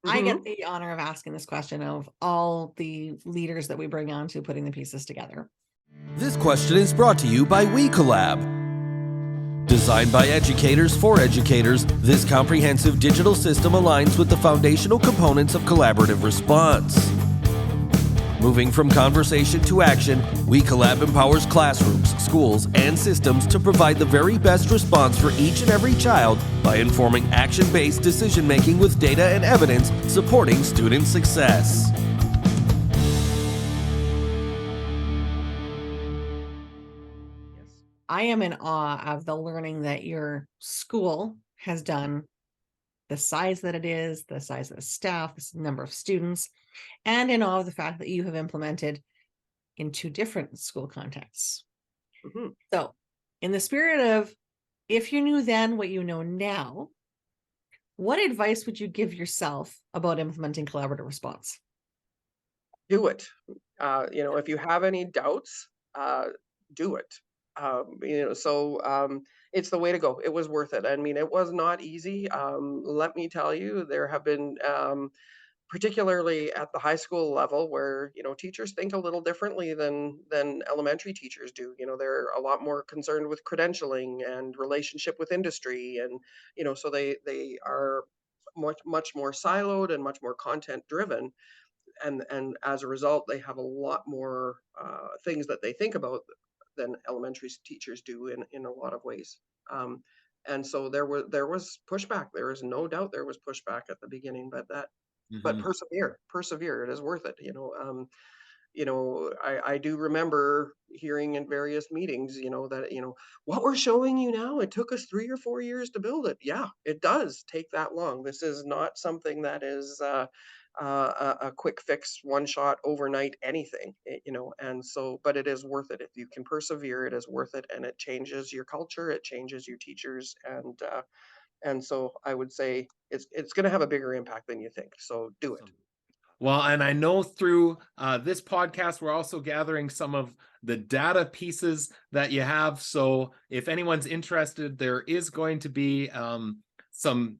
I Mhm. get the honor of asking this question of all the leaders that we bring on to putting the pieces together. This question is brought to you by Collab. Designed by educators for educators, this comprehensive digital system aligns with the foundational components of collaborative response. Moving from conversation to action, Collab empowers classrooms, schools, and systems to provide the very best response for each and every child by informing action-based decision-making with data and evidence supporting student success. I am in awe of the learning that your school has done, the size that it is, the size of the staff, the number of students, and in awe of the fact that you have implemented in 2 different school contexts. Mhm. So, in the spirit of, if you knew then what you know now, what advice would you give yourself about implementing collaborative response? Do it. If you have any doubts, do it. It's the way to go. It was worth it. I mean, it was not easy. Let me tell you, there have been, particularly at the high school level, where teachers think a little differently than elementary teachers do. They're a lot more concerned with credentialing and relationship with industry, and so they are much more siloed and much more content driven, and as a result they have a lot more things that they think about than elementary teachers do in a lot of ways. And so there was pushback. There is no doubt there was pushback at the beginning, but Mhm. persevere. It is worth it. I do remember hearing in various meetings, that, what we're showing you now, it took us 3 or 4 years to build it. Yeah, it does take that long. This is not something that is a quick fix, one shot, overnight, anything, and so, but it is worth it. If you can persevere, it is worth it. And it changes your culture, it changes your teachers. And so I would say it's going to have a bigger impact than you think. So do it. Awesome. Well, and I know through this podcast, we're also gathering some of the data pieces that you have. So if anyone's interested, there is going to be some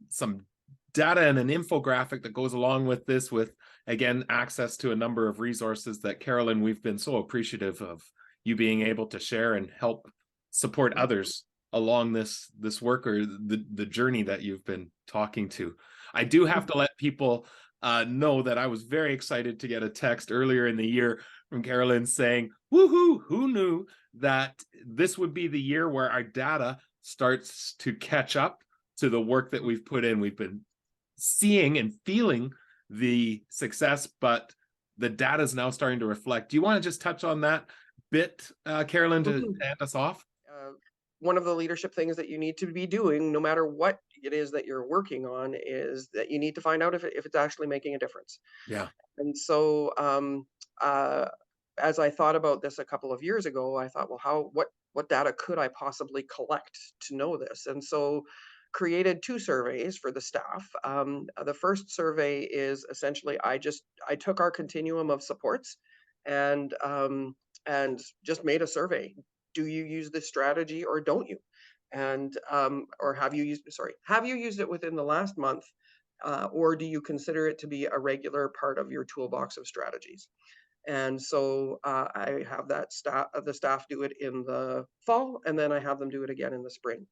data and an infographic that goes along with this, with, again, access to a number of resources that, Carolyn, we've been so appreciative of you being able to share and help support others along this work, or the journey that you've been talking to. I do have to let people know that I was very excited to get a text earlier in the year from Carolyn saying, woohoo, who knew that this would be the year where our data starts to catch up to the work that we've put in. We've been seeing and feeling the success, but the data is now starting to reflect. Do you want to just touch on that bit, Carolyn, to end us off? One of the leadership things that you need to be doing, no matter what it is that you're working on, is that you need to find out if it's actually making a difference. Yeah. And so, as I thought about this a couple of years ago, I thought, well, what data could I possibly collect to know this? And so, created 2 surveys for the staff. The first survey is essentially, I took our continuum of supports and just made a survey. Do you use this strategy or don't you? And or have you used it within the last month, or do you consider it to be a regular part of your toolbox of strategies? And so I have the staff do it in the fall, and then I have them do it again in the spring.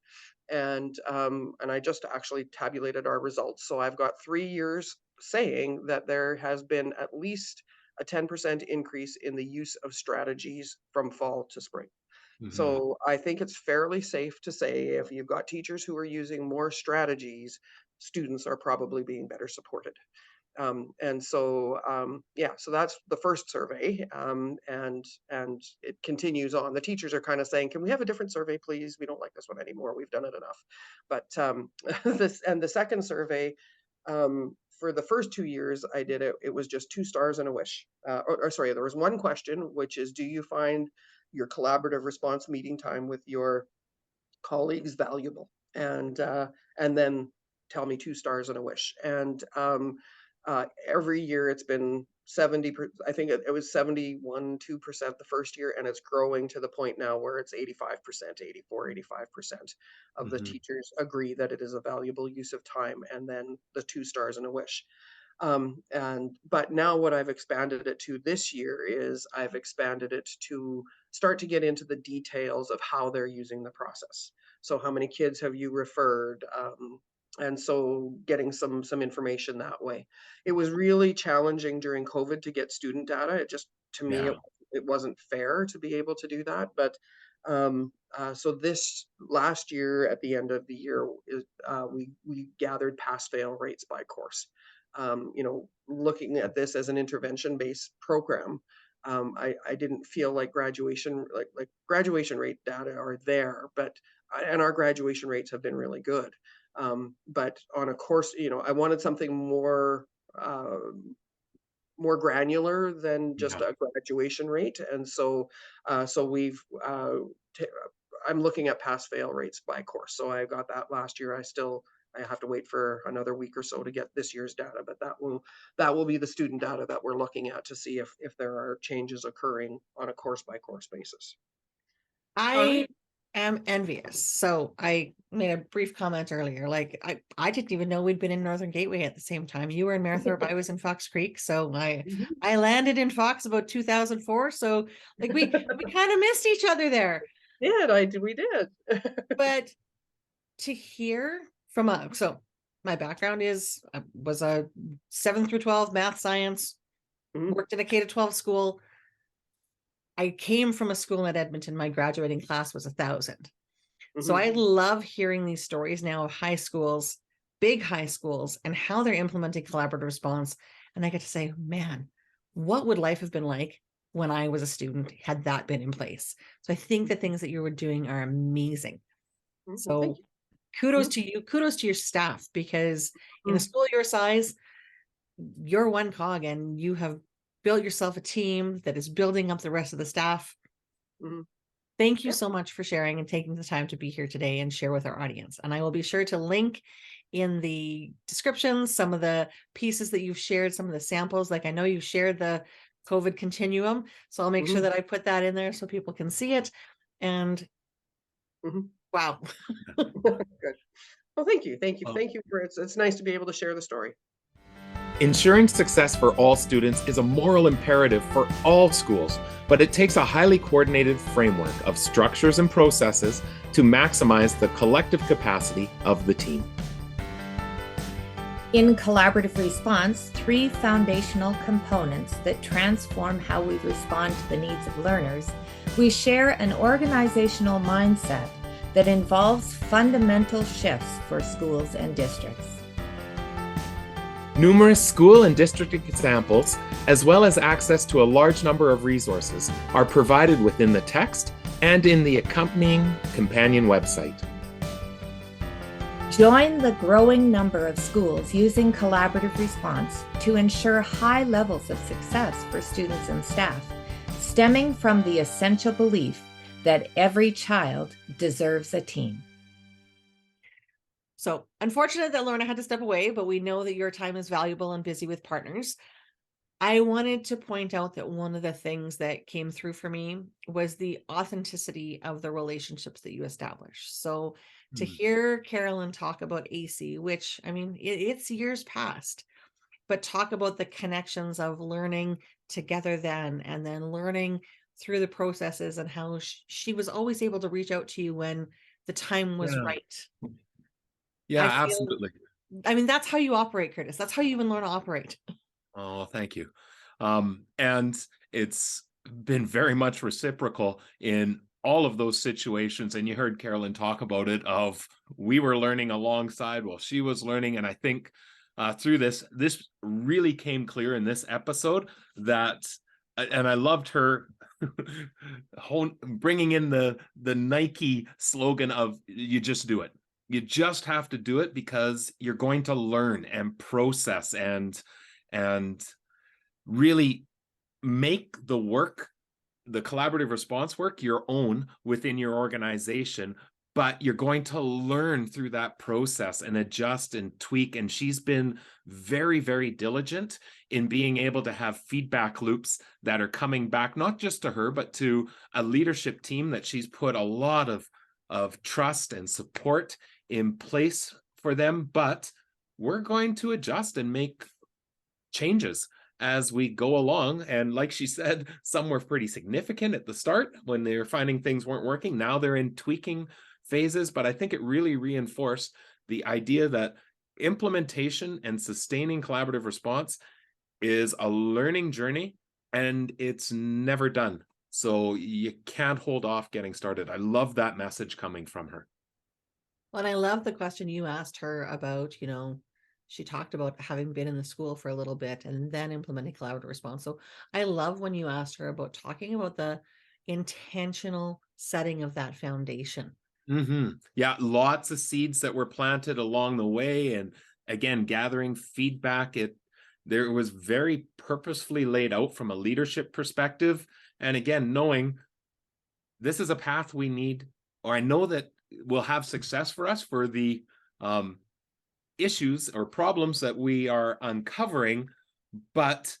And I just actually tabulated our results. So I've got 3 years saying that there has been at least a 10% increase in the use of strategies from fall to spring. Mhm. So I think it's fairly safe to say, if you've got teachers who are using more strategies, students are probably being better supported. So that's the first survey, and it continues on. The teachers are kind of saying, "Can we have a different survey, please? We don't like this one anymore. We've done it enough." But the second survey, for the first 2 years I did it, it was just 2 stars and a wish. Or sorry, there was one question, which is, do you find your collaborative response meeting time with your colleagues valuable? And then tell me 2 stars and a wish. And every year it's been I think it was 71, 2% the first year, and it's growing to the point now where it's 85%, 84, 85% of the teachers agree that it is a valuable use of time, and then the 2 stars and a wish. But now what I've expanded it to this year is I've expanded it to start to get into the details of how they're using the process. So how many kids have you referred? And so getting some information that way. It was really challenging during COVID to get student data. It just, to me, it wasn't fair to be able to do that. But so this last year, at the end of the year, we gathered pass-fail rates by course. Looking at this as an intervention-based program, I didn't feel like graduation rate data are there, and our graduation rates have been really good. But on a course, I wanted something more granular than just a graduation rate, and so I'm looking at pass-fail rates by course. So I got that last year. I have to wait for another week or so to get this year's data, but that will be the student data that we're looking at to see if there are changes occurring on a course by course basis. I am envious. So I made a brief comment earlier. Like I didn't even know we'd been in Northern Gateway at the same time. You were in Merithorpe, I was in Fox Creek. So I landed in Fox about 2004. So like we kind of missed each other there. We did. But to hear from so my background was a 7 through 12 math, science, worked in a K-12 school. I came from a school at Edmonton. My graduating class was 1,000. So I love hearing these stories now of high schools, big high schools, and how they're implementing collaborative response. And I get to say, man, what would life have been like when I was a student had that been in place? So I think the things that you were doing are amazing. So kudos to you, kudos to your staff, because in a school your size, you're one cog and you have built yourself a team that is building up the rest of the staff. Thank you so much for sharing and taking the time to be here today and share with our audience. And I will be sure to link in the description some of the pieces that you've shared, some of the samples. Like I know you shared the COVID Continuum, so I'll make sure that I put that in there so people can see it. And wow. Good. Well, thank you for it's nice to be able to share the story. Ensuring success for all students is a moral imperative for all schools, but it takes a highly coordinated framework of structures and processes to maximize the collective capacity of the team. In collaborative response, 3 foundational components that transform how we respond to the needs of learners, we share an organizational mindset that involves fundamental shifts for schools and districts. Numerous school and district examples, as well as access to a large number of resources, are provided within the text and in the accompanying companion website. Join the growing number of schools using collaborative response to ensure high levels of success for students and staff, stemming from the essential belief that every child deserves a team. So unfortunate that Lorna had to step away, but we know that your time is valuable and busy with partners. I wanted to point out that one of the things that came through for me was the authenticity of the relationships that you establish. So to hear Carolyn talk about AISI, which, I mean, it's years past, but talk about the connections of learning together then, and then learning through the processes, and how she was always able to reach out to you when the time was right. Yeah, absolutely. I mean, that's how you operate, Kurtis. That's how you and Lorna operate. Oh, thank you. And it's been very much reciprocal in all of those situations. And you heard Carolyn talk about it, of we were learning alongside while she was learning. And I think through this really came clear in this episode that, and I loved her bringing in the Nike slogan of you just do it. You just have to do it, because you're going to learn and process and really make the work, the collaborative response work, your own within your organization. but you're going to learn through that process and adjust and tweak. And she's been very, very diligent in being able to have feedback loops that are coming back, not just to her, but to a leadership team that she's put a lot of trust and support in place for them. But we're going to adjust and make changes as we go along. And like she said, some were pretty significant at the start when they were finding things weren't working. Now they're in tweaking phases, but I think it really reinforced the idea that implementation and sustaining collaborative response is a learning journey and it's never done. So you can't hold off getting started. I love that message coming from her. Well, and I love the question you asked her about, she talked about having been in the school for a little bit and then implementing collaborative response. So I love when you asked her about talking about the intentional setting of that foundation. Yeah, lots of seeds that were planted along the way. And again, gathering feedback, there was very purposefully laid out from a leadership perspective. And again, knowing this is a path we need, or I know that will have success for us for the issues or problems that we are uncovering, but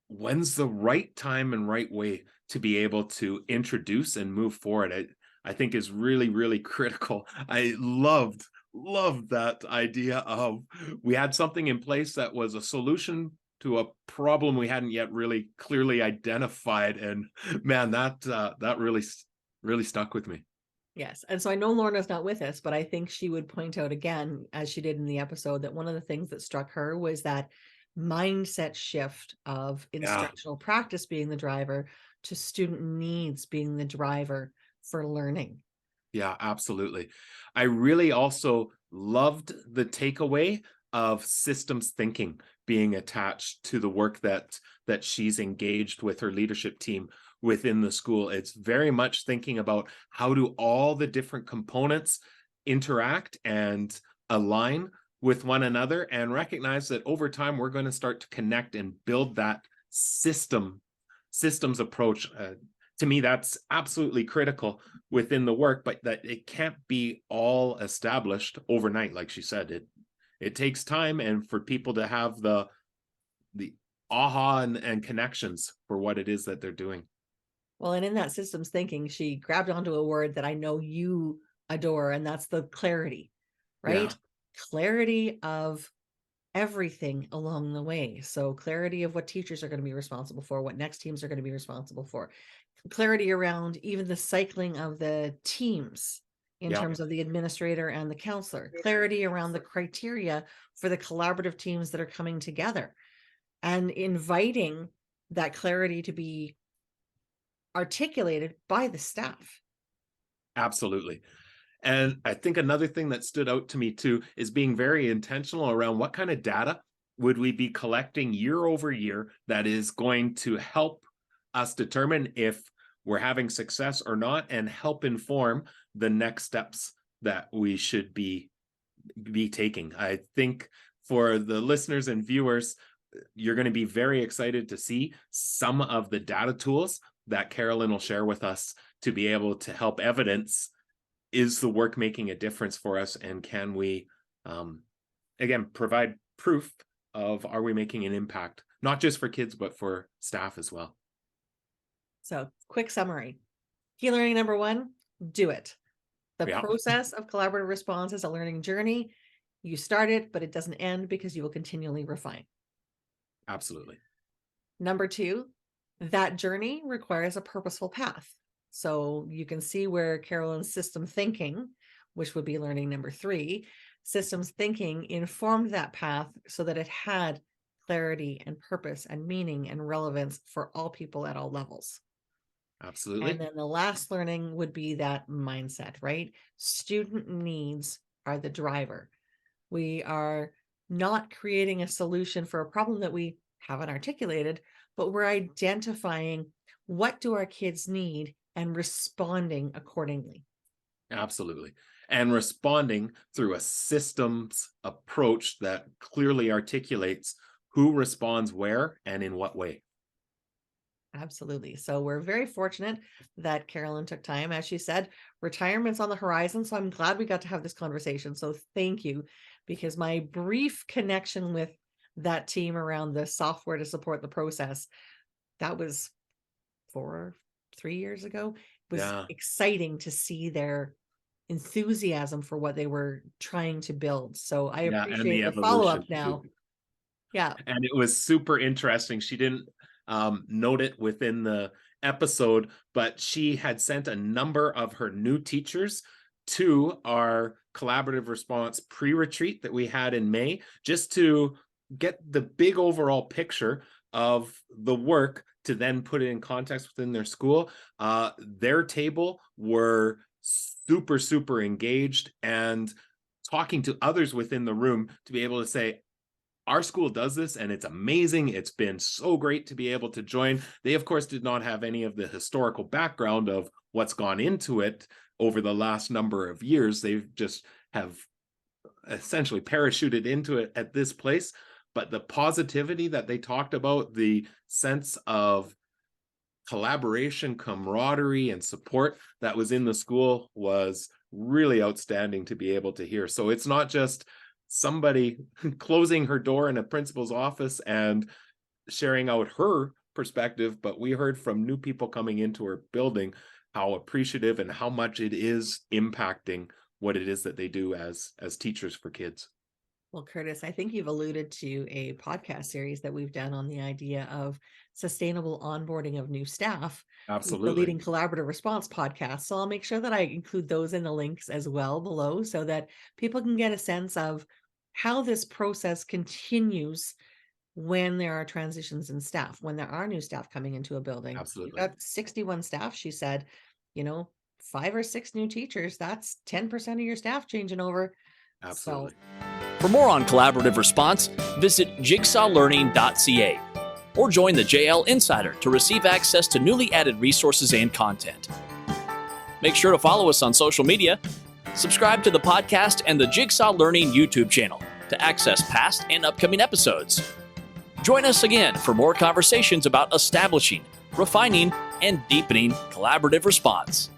when's the right time and right way to be able to introduce and move forward, I think is really, really critical. I loved that idea of we had something in place that was a solution to a problem we hadn't yet really clearly identified. And man, that really stuck with me. Yes. And so I know Lorna's not with us, but I think she would point out again, as she did in the episode, that one of the things that struck her was that mindset shift of instructional practice being the driver to student needs being the driver for learning. Yeah, absolutely. I really also loved the takeaway of systems thinking being attached to the work that she's engaged with her leadership team within the school. It's very much thinking about how do all the different components interact and align with one another, and recognize that over time we're going to start to connect and build that systems approach. To me, that's absolutely critical within the work, but that it can't be all established overnight. Like she said, it takes time, and for people to have the aha and connections for what it is that they're doing. Well, and in that systems thinking, she grabbed onto a word that I know you adore, and that's the clarity, right? Yeah. Clarity of everything along the way. So clarity of what teachers are going to be responsible for, what next teams are going to be responsible for, clarity around even the cycling of the teams in terms of the administrator and the counselor, clarity around the criteria for the collaborative teams that are coming together, and inviting that clarity to be articulated by the staff. Absolutely. And I think another thing that stood out to me too is being very intentional around what kind of data would we be collecting year over year that is going to help us determine if we're having success or not, and help inform the next steps that we should be taking. I think for the listeners and viewers, you're going to be very excited to see some of the data tools that Carolyn will share with us to be able to help evidence, is the work making a difference for us, and can we again provide proof of, are we making an impact, not just for kids but for staff as well. So quick summary: key learning number 1, do it. The process of collaborative response is a learning journey. You start it, but it doesn't end, because you will continually refine. Absolutely. Number 2, that journey requires a purposeful path. So you can see where Carolyn's system thinking, which would be learning number 3, systems thinking informed that path so that it had clarity and purpose and meaning and relevance for all people at all levels. Absolutely. And then the last learning would be that mindset, right? Student needs are the driver. We are not creating a solution for a problem that we haven't articulated, but we're identifying what do our kids need and responding accordingly. Absolutely. And responding through a systems approach that clearly articulates who responds where and in what way. Absolutely. So we're very fortunate that Carolyn took time. As she said, retirement's on the horizon. So I'm glad we got to have this conversation. So thank you, because my brief connection with that team around the software to support the process, that was 3 years ago, was exciting to see their enthusiasm for what they were trying to build. So I appreciate the follow-up now. Yeah. And it was super interesting. She didn't note it within the episode, but she had sent a number of her new teachers to our collaborative response pre-retreat that we had in May, just to get the big overall picture of the work to then put it in context within their school. Their table were super engaged and talking to others within the room to be able to say, our school does this and it's amazing. It's been so great to be able to join. They, of course, did not have any of the historical background of what's gone into it over the last number of years. They just have essentially parachuted into it at this place. But the positivity that they talked about, the sense of collaboration, camaraderie, and support that was in the school was really outstanding to be able to hear. So it's not just somebody closing her door in a principal's office and sharing out her perspective, but we heard from new people coming into her building how appreciative and how much it is impacting what it is that they do as teachers for kids. Well, Kurtis, I think you've alluded to a podcast series that we've done on the idea of sustainable onboarding of new staff. Absolutely. The Leading Collaborative Response podcast. So I'll make sure that I include those in the links as well below, so that people can get a sense of how this process continues when there are transitions in staff, when there are new staff coming into a building. Absolutely. You've got 61 staff, she said, 5 or 6 new teachers, that's 10% of your staff changing over. Absolutely. For more on collaborative response, visit jigsawlearning.ca or join the JL Insider to receive access to newly added resources and content. Make sure to follow us on social media, subscribe to the podcast and the Jigsaw Learning YouTube channel to access past and upcoming episodes. Join us again for more conversations about establishing, refining, and deepening collaborative response.